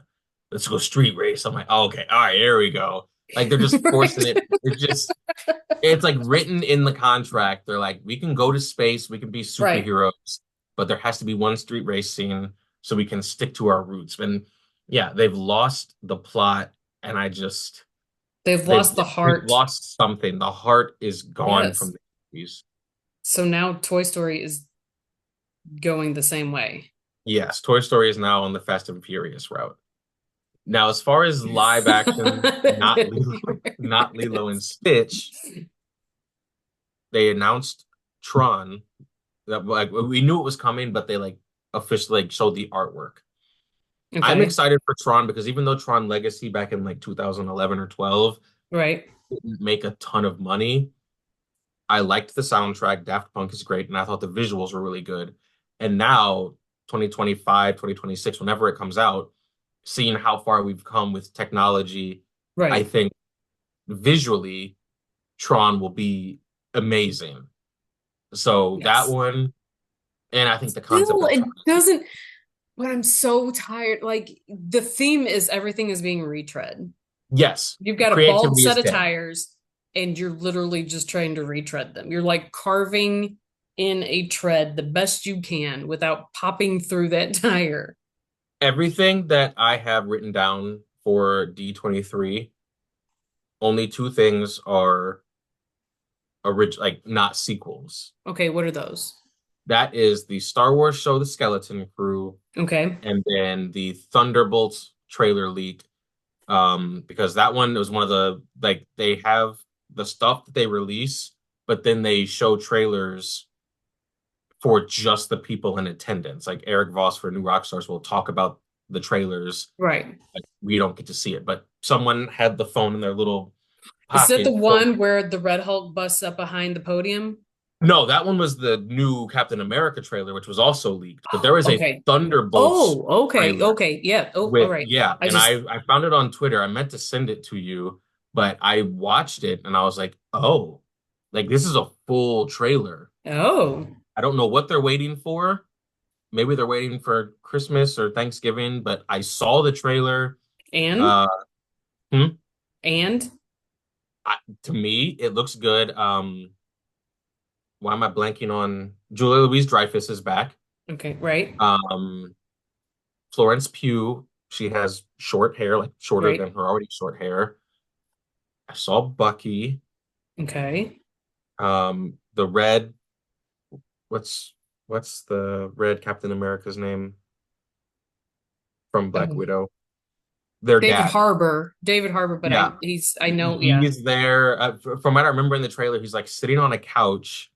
let's go street race. I'm like, oh, okay, all right, here we go. Like they're just forcing Right. it. It's like written in the contract. They're like, we can go to space, we can be Right. superheroes, but there has to be one street race scene so we can stick to our roots. And yeah, they've lost the plot, and They've they've lost the they've heart. lost something. The heart is gone from Yes. the movies. So now Toy Story is going the same way. Yes, Toy Story is now on the Fast and Furious route. Now, as far as live action, not Lilo and Stitch, they announced Tron. That like we knew it was coming, but they like officially like showed the artwork. I'm Okay. excited for Tron because even though Tron Legacy back in like 2011 or 12 Right. didn't make a ton of money, I liked the soundtrack. Daft Punk is great, and I thought the visuals were really good. And now, 2025, 2026, whenever it comes out, seeing how far we've come with technology, I Right. think visually, Tron will be amazing. So that Yes. one, and I think the concept Still, of it Tron. doesn't, but I'm so tired. Like the theme is everything is being retread. Yes, You've got a bald creativity is set of dead. tires and you're literally just trying to retread them. You're like carving in a tread the best you can without popping through that tire. Everything that I have written down for D23, only two things are like not sequels. Okay, what are those? That is the Star Wars show, The Skeleton Crew, Okay. and then the Thunderbolts trailer leak. Because that one was one of the like they have the stuff that they release, but then they show trailers for just the people in attendance. Like Eric Voss for New Rockstars will talk about the trailers. Right. Like, we don't get to see it, but someone had the phone in their little Is that the pocket. one where the Red Hulk busts up behind the podium? No, that one was the new Captain America trailer, which was also leaked. But there was a Okay. Thunderbolts Oh, okay. trailer Okay. Yeah. Oh, all with right. yeah, I and just, I found it on Twitter. I meant to send it to you, but I watched it and I was like, oh, like this is a full trailer. oh, I don't know what they're waiting for. Maybe they're waiting for Christmas or Thanksgiving, but I saw the trailer. and, Uh, hmm, and, to me, it looks good. Why am I blanking on Julia Louise-Dreyfus is back. okay. Right. Um, Florence Pugh, she has short hair, like shorter Right. than her already short hair. I saw Bucky. Okay. The red, what's the red Captain America's name from Black Oh, Widow? Their dad. David Harbor, but Yeah, I know, yeah. he's there. From what I remember in the trailer, he's like sitting on a couch,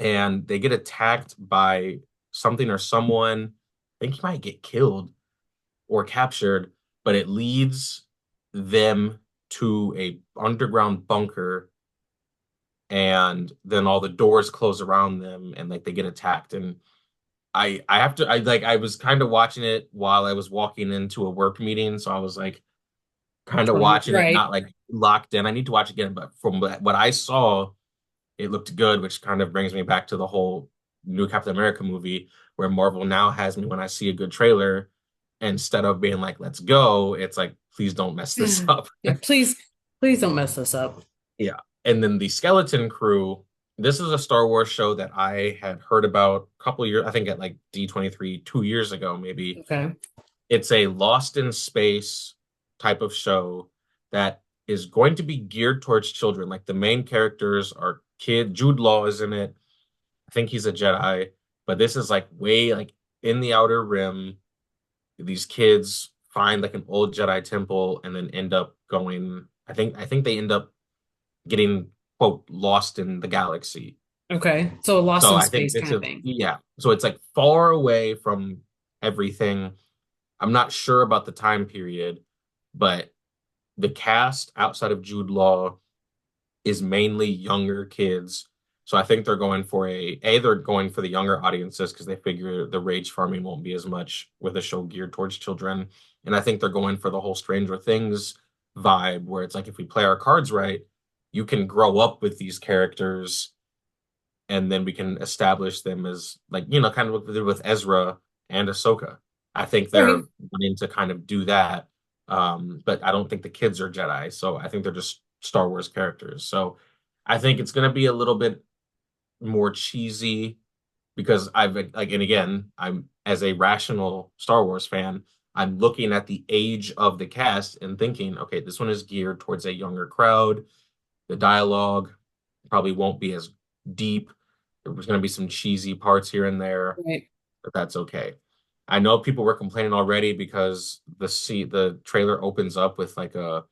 and they get attacked by something or someone. I think he might get killed or captured, but it leads them to a underground bunker, and then all the doors close around them, and like they get attacked. And I have to I like I was kind of watching it while I was walking into a work meeting, so I was like kind of watching it, not Right. like locked in. I need to watch it again, but from what I saw, it looked good, which kind of brings me back to the whole new Captain America movie, where Marvel now has me when I see a good trailer, instead of being like, let's go, it's like, please don't mess this up. Yeah, please don't mess this up. Yeah. And then the Skeleton Crew, this is a Star Wars show that I had heard about a couple years, I think at like D23 2 years ago, maybe. Okay. It's a Lost in Space type of show that is going to be geared towards children. Like the main characters are kid. Jude Law is in it. I think he's a Jedi, but this is like way like in the Outer Rim. These kids find like an old Jedi temple and then end up going. I think they end up getting quote lost in the galaxy. Okay. So a Lost So in I think Space this kind of is thing. yeah. So it's like far away from everything. I'm not sure about the time period, but the cast outside of Jude Law is mainly younger kids. So I think they're going for they're going for the younger audiences because they figure the rage farming won't be as much with a show geared towards children. And I think they're going for the whole Stranger Things vibe where it's like if we play our cards right, you can grow up with these characters and then we can establish them as like, kind of what they did with Ezra and Ahsoka. I think Right. they're wanting to kind of do that. But I don't think the kids are Jedi, so I think they're just Star Wars characters. So I think it's going to be a little bit more cheesy because I've like, and again, I'm as a rational Star Wars fan, I'm looking at the age of the cast and thinking, okay, this one is geared towards a younger crowd. The dialogue probably won't be as deep. There's going to be some cheesy parts here and there, Right. but that's okay. I know people were complaining already because the trailer opens up with like a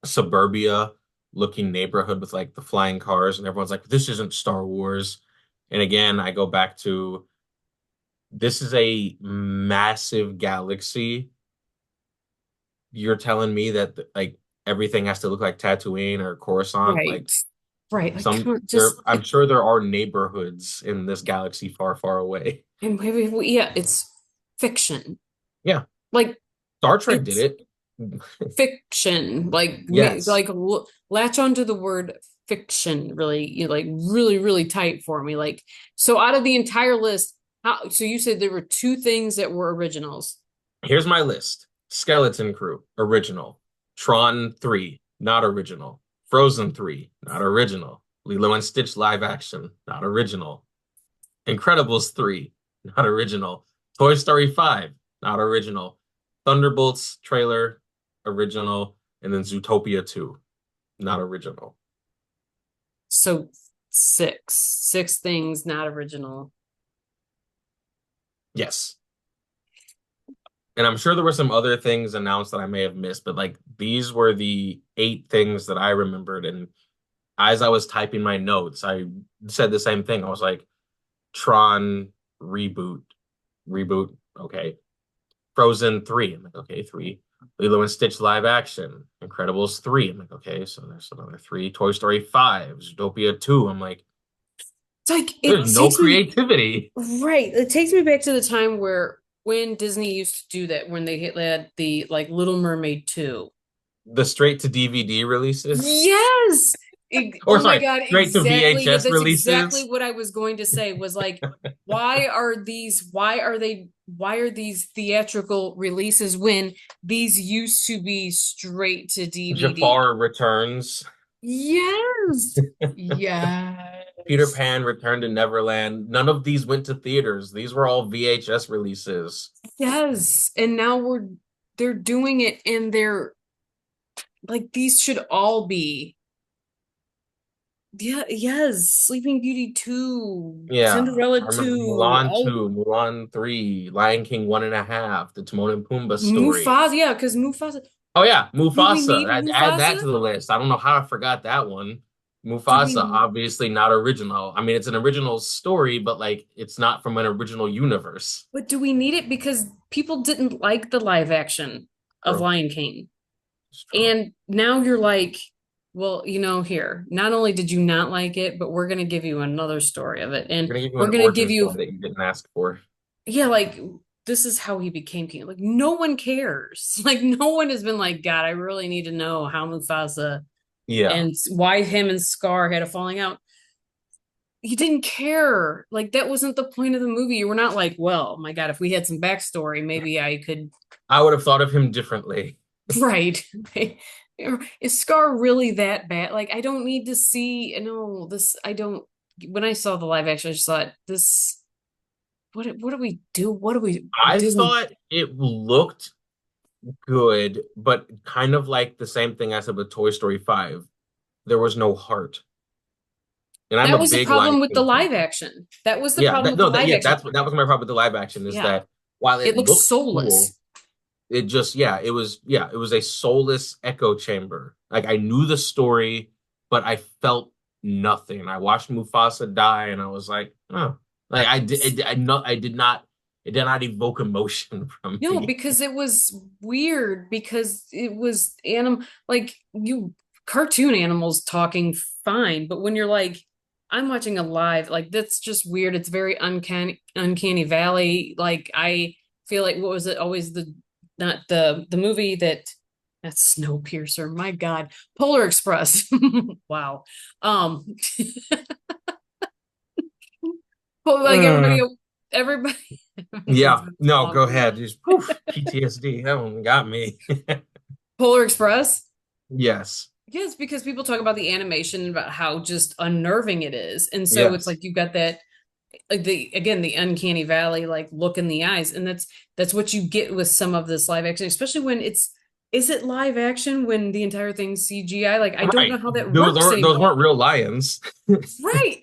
suburbia looking neighborhood with like the flying cars, and everyone's like, this isn't Star Wars. And again, I go back to this is a massive galaxy. You're telling me that like everything has to look like Tatooine or Coruscant? Like Right. Right. Like, some come on, there, just I'm like, sure there are neighborhoods in this galaxy far, far away. and maybe, yeah, it's fiction. Yeah, Like, Star Trek did it's it. fiction. Like, Yes. latch onto the word fiction really, like, really, really tight for me. Like, so out of the entire list, so you said there were two things that were originals. Here's my list. Skeleton Crew, original. Tron 3, not original. Frozen 3, not original. Lilo and Stitch live action, not original. Incredibles 3, not original. Toy Story 5, not original. Thunderbolts trailer, original. And then Zootopia 2, not original. So six things not original. Yes. And I'm sure there were some other things announced that I may have missed, but like these were the 8 things that I remembered. And as I was typing my notes, I said the same thing. I was like, Tron reboot, reboot. Okay. Frozen 3. I'm like, okay, 3. Lilo and Stitch live action. Incredibles 3. I'm like, okay, so there's another 3. Toy Story 5. Zootopia 2. I'm like, It's like there's it no takes me creativity. right. It takes me back to the time where when Disney used to do that, when they had the like Little Mermaid 2. The straight to DVD releases, Yes. or Oh my sorry, God, straight to exactly. VHS That's exactly releases. what I was going to say was like, why are these theatrical releases when these used to be straight to DVD? Jafar returns. Yes. Yes. Peter Pan returned to Neverland. None of these went to theaters. These were all VHS releases. Yes. And now they're doing it and they're like these should all be. Yeah, yes. Sleeping Beauty 2, Yeah, Cinderella I remember 2, Mulan all 2, Mulan 3, Lion King 1.5, the Timon and Pumbaa story. Mufasa, yeah, because Mufasa. Oh yeah, Do we Mufasa. need I'd add that Mufasa? to the list. I don't know how I forgot that one. Do Mufasa, we obviously not original. I mean, it's an original story, but like it's not from an original universe. but do we need it? Because people didn't like the live action of True. Lion King. It's true. And now you're like, well, here, not only did you not like it, but we're gonna give you another story of it. We're And gonna give you we're an gonna give origin you, story that you didn't ask for. yeah, like this is how he became king. Like no one cares. Like no one has been like, God, I really need to know how Mufasa Yeah. and why him and Scar had a falling out. You didn't care. Like that wasn't the point of the movie. You were not like, well, my God, if we had some backstory, maybe I could. I would have thought of him differently. Right. Is Scar really that bad? Like, I don't need to see. No, this. I don't. When I saw the live action, I just thought this. What do we do? What do we I Disney? thought it looked good, but kind of like the same thing I said with Toy Story 5. There was no heart. And I'm That a was the big Lion problem with the King fan. live action. That was the Yeah, problem that with the no, that live yeah, action. that was my problem with the live action is Yeah, that while it it looks looked cool, soulless. it was a soulless echo chamber. Like I knew the story, but I felt nothing. I watched Mufasa die, and I was like, oh, like I did not, it did not evoke emotion from No, me. because it was weird because it was like you cartoon animals talking fine, but when you're like I'm watching a live like that's just weird. It's very uncanny valley. Like I feel like what was it always the not the movie that's Snowpiercer. My God. Polar Express. Wow. Um but like Uh, everybody yeah, no, go um, ahead. Just poof, PTSD. That one got me. Polar Express. Yes, Yes, because people talk about the animation, about how just unnerving it is. And so it's yes. like you've got that. like the uncanny valley like look in the eyes, and that's what you get with some of this live action, especially when it's is it live action when the entire thing's CGI? Like I don't know Right. how that Those works aren't those anymore. weren't real lions. Right.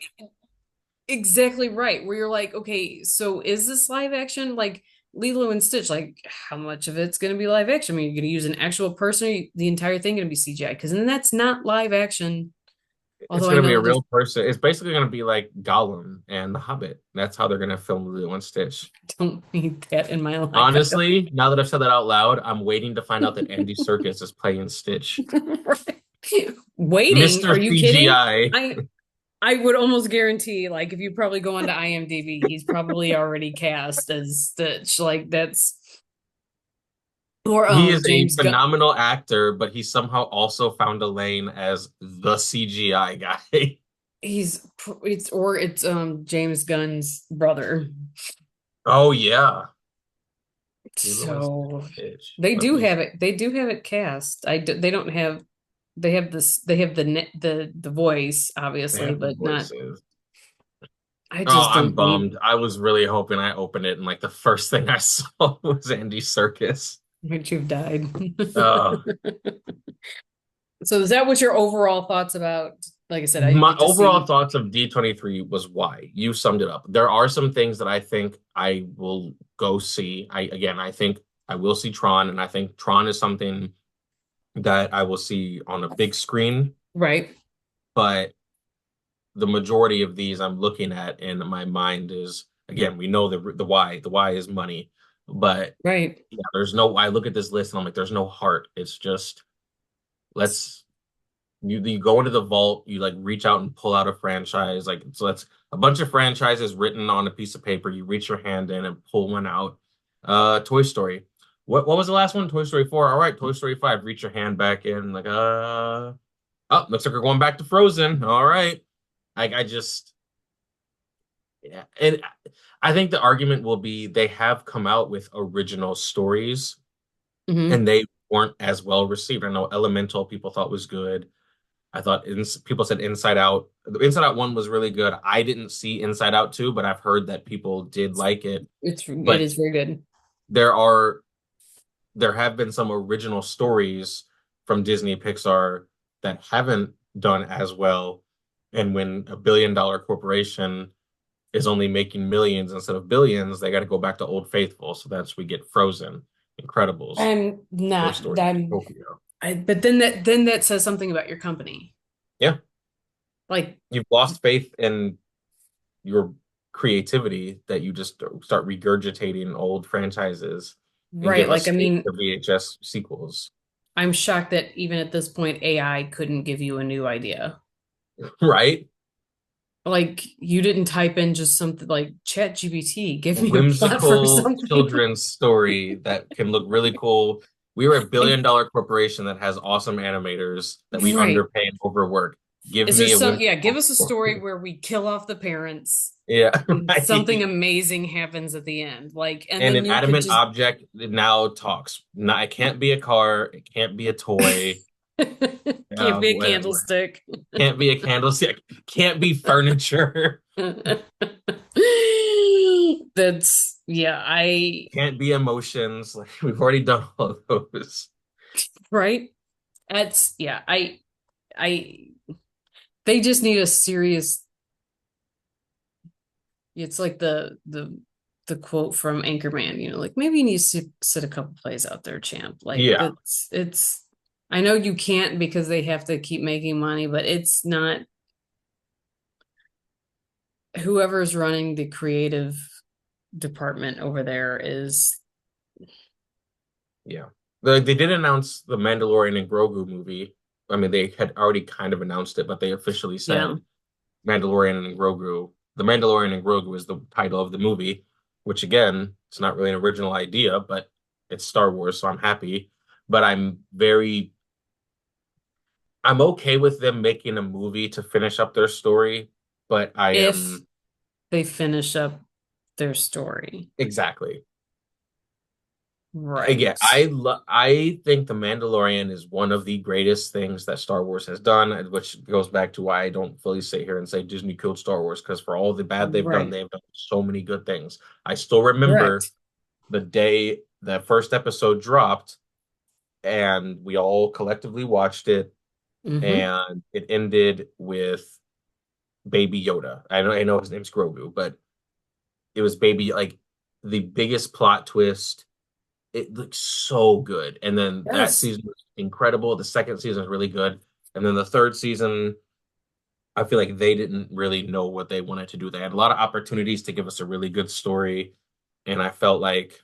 Exactly right. Where you're like, okay, so is this live action? Like Lilo and Stitch, like how much of it's going to be live action? I mean, you're going to use an actual person, or the entire thing going to be CGI? Because then that's not live action. It's Although I gonna be know a there's, real person. It's basically gonna be like Gollum and The Hobbit. That's how they're gonna film Lilo and Stitch. don't need that in my life. I don't. Honestly, now that I've said that out loud, I'm waiting to find out that Andy Serkis is playing Stitch. Right. Waiting? Mr. Are you kidding? CGI. I would almost guarantee, like, if you probably go onto IMDb, he's probably already cast as Stitch. Like that's or He is a James Gunn. phenomenal actor, but he somehow also found a lane as the CGI guy. It's James Gunn's brother. Oh yeah. Lilo and So Stitch. they Let do me have it. They do have it cast. They don't have. They have this. They have the voice, they obviously, have the but not. voices. I Oh, just I'm don't need. bummed. I was really hoping I opened it and like the first thing I saw was Andy Serkis. Would you've died. Uh, So is that what your overall thoughts about? Like I said, I my get to overall see. thoughts of D23 was why. You summed it up. There are some things that I think I will go see. I think I will see Tron, and I think Tron is something that I will see on a big screen, Right, but the majority of these I'm looking at in my mind is again, we know the why. The why is money. But right. yeah, there's no I look at this list and I'm like, there's no heart. It's just let's you go into the vault, you like reach out and pull out a franchise. Like so that's a bunch of franchises written on a piece of paper. You reach your hand in and pull one out. Toy Story. What was the last one? Toy Story 4. All right, Toy Story 5. Reach your hand back in, like oh, looks like we're going back to Frozen. All right. I just yeah. And I think the argument will be they have come out with original stories Hmm. and they weren't as well received. I know Elemental people thought was good. I thought people said Inside Out. The Inside Out one was really good. I didn't see Inside Out 2, but I've heard that people did like it. It But is very good. there are there have been some original stories from Disney Pixar that haven't done as well. And when a billion-dollar corporation is only making millions instead of billions, they got to go back to Old Faithful. So that's we get Frozen, Incredibles, I'm Toy not. Story, I'm. Tokyo. But then that says something about your company. Yeah, Like you've lost faith in your creativity that you just start regurgitating old franchises and right. give Like us I fake mean, VHS sequels, I'm shocked that even at this point, AI couldn't give you a new idea. right? Like you didn't type in just something like Chat GPT, give A me a plot for whimsical something. children's story that can look really cool. We are a billion I, dollar corporation that has awesome animators that we right. underpay and overwork. Give Is there me a some, yeah, give whimsical us a story story. where we kill off the parents Yeah, and something right. amazing happens at the end. Like, and And then an you could adamant just object now talks. Not, it can't be a car. It can't be a toy. can't be a What candlestick. can't be a candlestick. Can't be furniture. That's yeah, Can't be emotions. Like we've already done all of those. right. That's yeah, I they just need a serious it's like the quote from Anchorman, like maybe you need to sit a couple plays out there, champ. Like Yeah, it's I know you can't because they have to keep making money, but it's not whoever's running the creative department over there is yeah. They did announce the Mandalorian and Grogu movie. I mean, they had already kind of announced it, but they officially yeah. said Mandalorian and Grogu. The Mandalorian and Grogu is the title of the movie, which again, it's not really an original idea, but it's Star Wars, so I'm happy. But I'm okay with them making a movie to finish up their story, but I If am they finish up their story. exactly. Again, Right. I think The Mandalorian is one of the greatest things that Star Wars has done, which goes back to why I don't fully sit here and say Disney killed Star Wars, because for all the bad Right. they've done so many good things. I still remember Correct. the day the first episode dropped, and we all collectively watched it, Hmm. and it ended with Baby Yoda. I know his name's Grogu, but it was baby like the biggest plot twist. It looks so good. And then that Yes. season was incredible. The second season was really good. And then the third season, I feel like they didn't really know what they wanted to do. They had a lot of opportunities to give us a really good story. And I felt like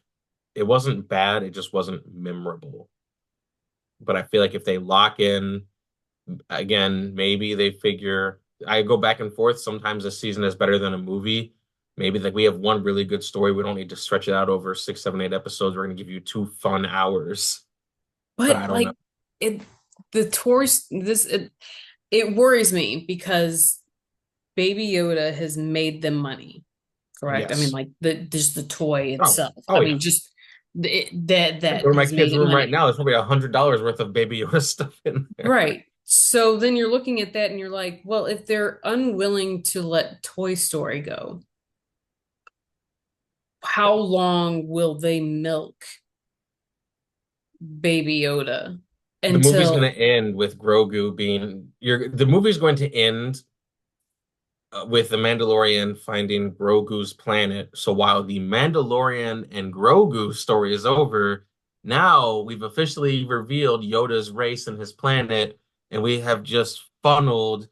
it wasn't bad, it just wasn't memorable. But I feel like if they lock in, again, maybe they figure I go back and forth. Sometimes a season is better than a movie. Maybe like we have one really good story. We don't need to stretch it out over six, seven, 8 episodes. We're gonna give you 2 fun hours. But But I don't know. like it the tourist this it worries me because Baby Yoda has made them money, correct? I mean, Yes. like the just the toy Oh, itself. I oh mean, yeah. just that I go that to my has made kid's it room right money. now. There's probably $100 worth of Baby Yoda stuff in there. Right. So then you're looking at that and you're like, well, if they're unwilling to let Toy Story go, how long will they milk Baby Yoda The movie's gonna until end with Grogu being the movie's going to end with the Mandalorian finding Grogu's planet. So while the Mandalorian and Grogu story is over, now we've officially revealed Yoda's race and his planet, and we have just segued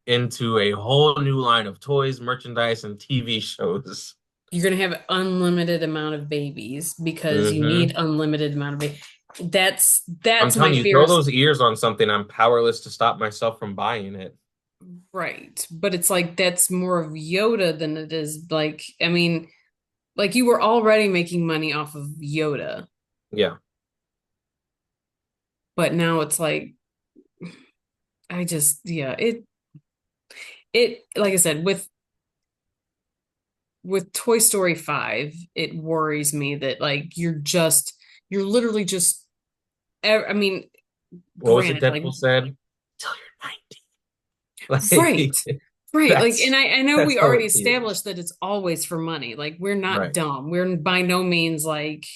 into a whole new line of toys, merchandise, and TV shows. you're going to have unlimited amount of babies because you need Hmm. unlimited amount of babies. I'm That's telling my you, throw fears. those ears on something, I'm powerless to stop myself from buying it. Right. But it's like that's more of Yoda than it is like, I mean, like you were already making money off of Yoda, Yeah. but now it's like I just yeah, it like I said with Toy Story 5, it worries me that like you're literally just I mean, What was it granted, like Deadpool said? Till you're 90. right. Like Right. Like, and that's I know that's we how already it feels. established that it's always for money. Like, we're not Right. dumb. We're by no means like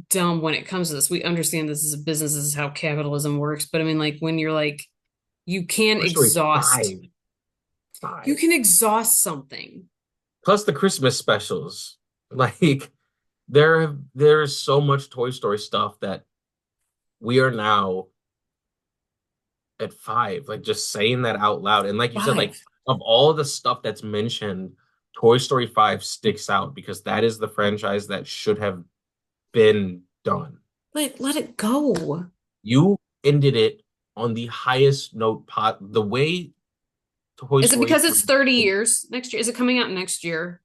dumb when it comes to this. We understand this is a business, this is how capitalism works. But I mean, like, when you're like, you can Toy Story exhaust, 5. you 5. can exhaust something. Plus the Christmas specials. Like there's so much Toy Story stuff that we are now at 5. Like just saying that out loud. And like you said, like Five. of all the stuff that's mentioned, Toy Story 5 sticks out because that is the franchise that should have been done. Let it go. You ended it on the highest note the way Toy Is it Story because it's 3. 30 years next year? Is it coming out next year?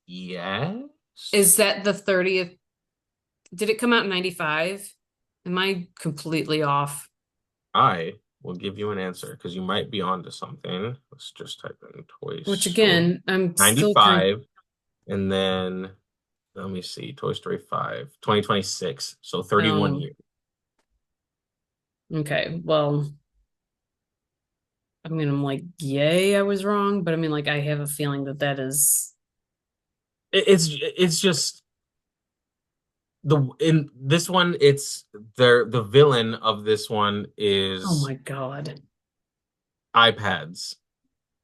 Yes. Is that the 30th? Did it come out in 95? Am I completely off? I will give you an answer because you might be onto something. Let's just type in Toy Which Story again, I'm still trying. 95 and then let me see, Toy Story 5, 2026. So 31 Oh, years. okay. Well, I mean, I'm like, yay, I was wrong, but I mean, like, I have a feeling that that is. It's just the in this one, it's the villain of this one Oh is my God. iPads.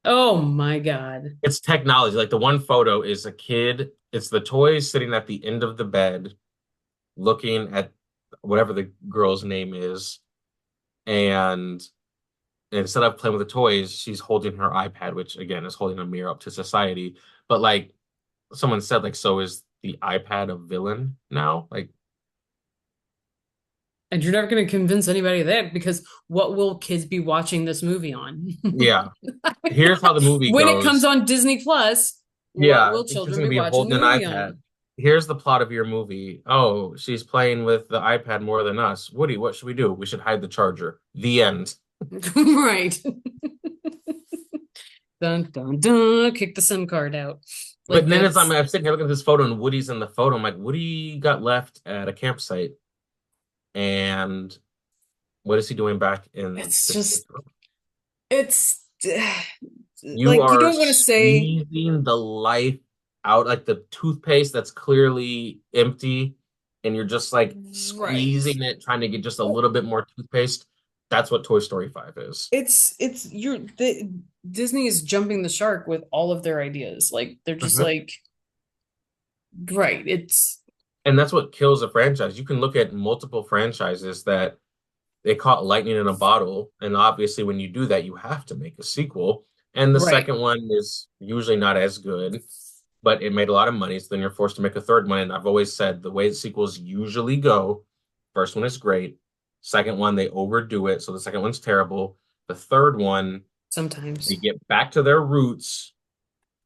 Oh my God. It's technology. Like the one photo is a kid, it's the toys sitting at the end of the bed looking at whatever the girl's name is. And instead of playing with the toys, she's holding her iPad, which again is holding a mirror up to society. But like someone said, like, so is the iPad a villain now? Like, And you're never going to convince anybody of that because what will kids be watching this movie on? yeah, here's how the movie When it comes goes. on Disney Plus, what Yeah, will the kid's children gonna be be watching the holding an movie iPad. on? Here's the plot of your movie. Oh, she's playing with the iPad more than us. Woody, what should we do? We should hide the charger. The end. Right. Dun dun dun. Kick the SIM card out. Like But then that's I'm sitting here looking at this photo and Woody's in the photo. I'm like, Woody got left at a campsite, and what is he doing back in it's this? just it's You like you are don't want to say squeezing the life out, like the toothpaste that's clearly empty, and you're just like right. squeezing it, trying to get just a Well, little bit more toothpaste. That's what Toy Story 5 is. it's you're the Disney is jumping the shark with all of their ideas. Like they're just Mhm. like right. It's And that's what kills a franchise. You can look at multiple franchises that they caught lightning in a bottle, and obviously when you do that, you have to make a sequel. And the right. second one is usually not as good, but it made a lot of money, so then you're forced to make a third one. And I've always said the way the sequels usually go, first one is great, second one they overdo it, so the second one's terrible. The third one, they Sometimes. get back to their roots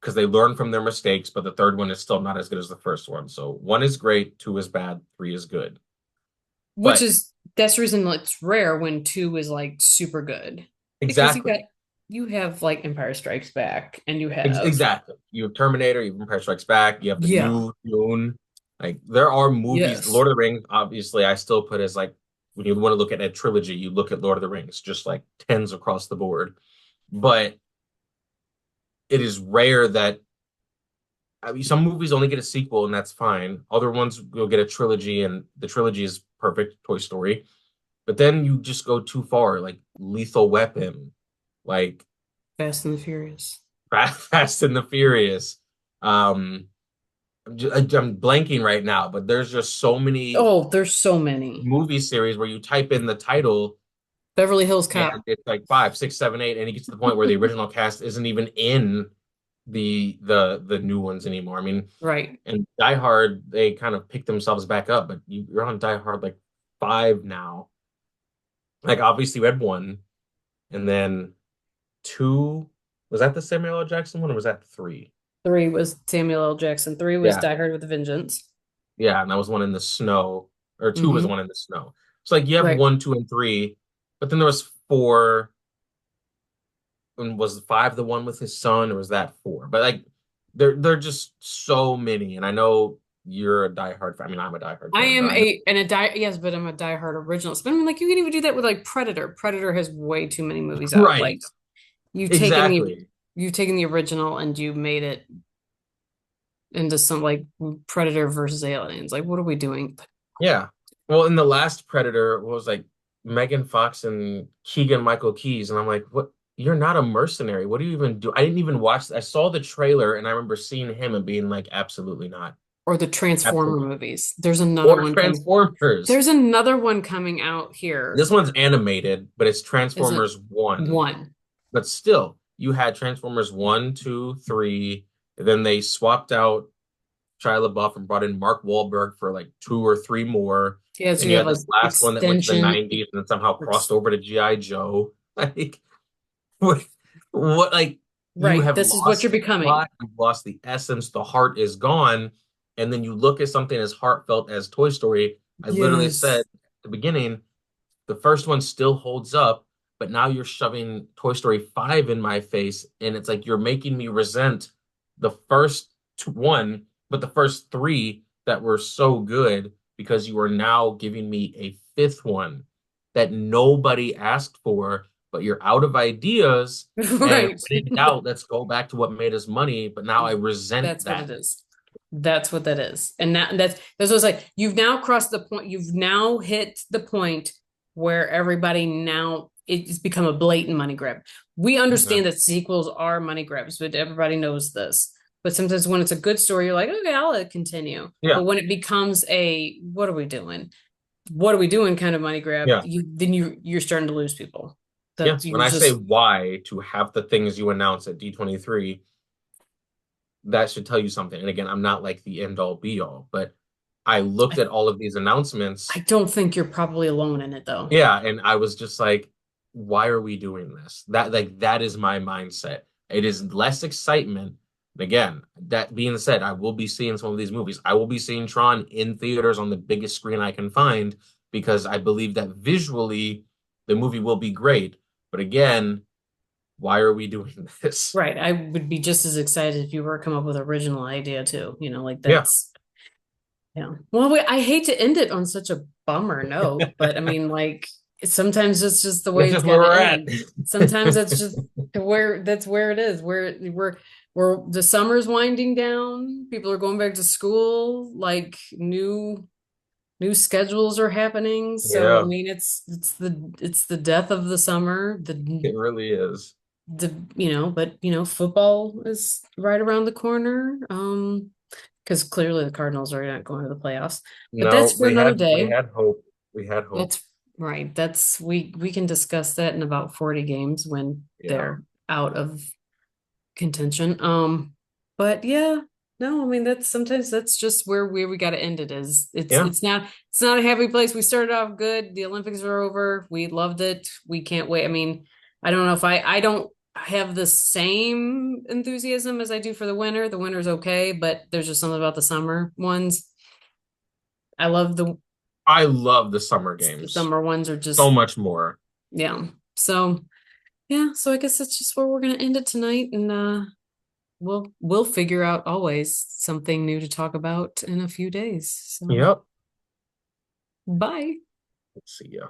because they learn from their mistakes, but the third one is still not as good as the first one. So one is great, two is bad, three is good. Which But is that's the reason it's rare when two is like super good. Because exactly. you have like Empire Strikes Back and you have Exactly. You have Terminator, you have Empire Strikes Back, you have the yeah. new Dune. Like there are movies. Yes. Lord of the Rings, obviously, I still put as like when you want to look at a trilogy, you look at Lord of the Rings, just like tens across the board. But it is rare that I mean, some movies only get a sequel, and that's fine. Other ones will get a trilogy, and the trilogy is perfect, Toy Story. But then you just go too far, like Lethal Weapon, like Fast and the Furious. Fast and the Furious. Um, I'm blanking right now, but there's just so many Oh, there's so many. movie series where you type in the title Beverly Hills and Cop. it's like five, six, seven, eight, and it gets to the point where the original cast isn't even in the new ones anymore. I mean, Right. and Die Hard, they kind of pick themselves back up, but you're on Die Hard like five now. Like obviously we had one, and then two. Was that the Samuel L. Jackson one, or was that three? Three was Samuel L. Jackson. Three was Yeah, Die Hard with a Vengeance. yeah, and that was one in the snow, or two was the Hmm. one in the snow. So like you have Right. one, two, and three, but then there was four, and was five the one with his son, or was that four? But like they're just so many, and I know you're a diehard fan. I mean, I'm a diehard I fan, but am I know a die yes, but I'm a diehard originalist. But I mean, like you can even do that with like Predator. Predator has way too many movies out. Like right, you've taken the exactly, you've taken the original and you made it into some like Predator versus aliens. Like, what are we doing? yeah. Well, in the last Predator was like Megan Fox and Keegan Michael Keys, and I'm like, what? You're not a mercenary. What do you even do? I didn't even watch. I saw the trailer, and I remember seeing him and being like, absolutely not, Or the Transformer absolutely. movies. There's another Or one coming. Transformers. There's another one coming out here. This one's animated, but it's Is it Transformers 1. one? But still, you had Transformers 1, 2, 3. And then they swapped out Shia LaBeouf and brought in Mark Wahlberg for like two or three more. Yeah, so Then you you have had like this last one that went to the extension. 90s and then somehow crossed Ex- over to G.I. Joe. Like, what, like, you right. have This is what lost you're the becoming. plot, you've lost the essence, the heart is gone. And then you look at something as heartfelt as Toy Story. I literally said Yes. at the beginning, the first one still holds up, but now you're shoving Toy Story 5 in my face, and it's like you're making me resent the first one, but the first three that were so good because you are now giving me a fifth one that nobody asked for, but you're out of ideas. And Right. when in doubt, let's go back to what made us money. But now I resent That's what it that. is. That's what that is. And that's what it's like. You've now crossed the point. You've now hit the point where everybody now it's become a blatant money grab. We Mhm. understand that sequels are money grabs, but everybody knows this. But sometimes when it's a good story, you're like, okay, I'll let it continue. Yeah, But when it becomes a what are we doing? What are we doing kind of money grab, yeah. you're starting to lose people. Yeah, That when you I say just why to have the things you announce at D23, that should tell you something. And again, I'm not like the end all be all, but I looked I, at all of these I announcements. don't think you're probably alone in it though. Yeah, and I was just like, why are we doing this? That is my mindset. It is less excitement. And again, that being said, I will be seeing some of these movies. I will be seeing Tron in theaters on the biggest screen I can find because I believe that visually the movie will be great. But again, why are we doing this? Right. I would be just as excited if you were to come up with an original idea too. Like Yeah, that's yeah. Well, I hate to end it on such a bummer note, but I mean, like sometimes it's just the way that's it's just got where to we're at. end. Sometimes that's just where it is. Where the summer's winding down, people are going back to school, like new schedules are happening. So I Yeah, mean, it's the death of the summer. it really is. But football is right around the corner. Because clearly the Cardinals are not going to the playoffs. But No, that's for another we day. had hope. We had hope. That's right. That's we can discuss that in about 40 games when Yeah. they're out of contention. But yeah, no, I mean that's sometimes that's just where we got to end it is Yeah. it's not a happy place. We started off good. The Olympics are over. We loved it. We can't wait. I mean, I don't know if I don't have the same enthusiasm as I do for the winter. The winter's okay, but there's just something about the summer ones. I love I love the summer the games summer ones are so just much more. yeah. So yeah, so I guess that's just where we're gonna end it tonight, and we'll figure out always something new to talk about in a few days. So Yep. bye. Let's see ya.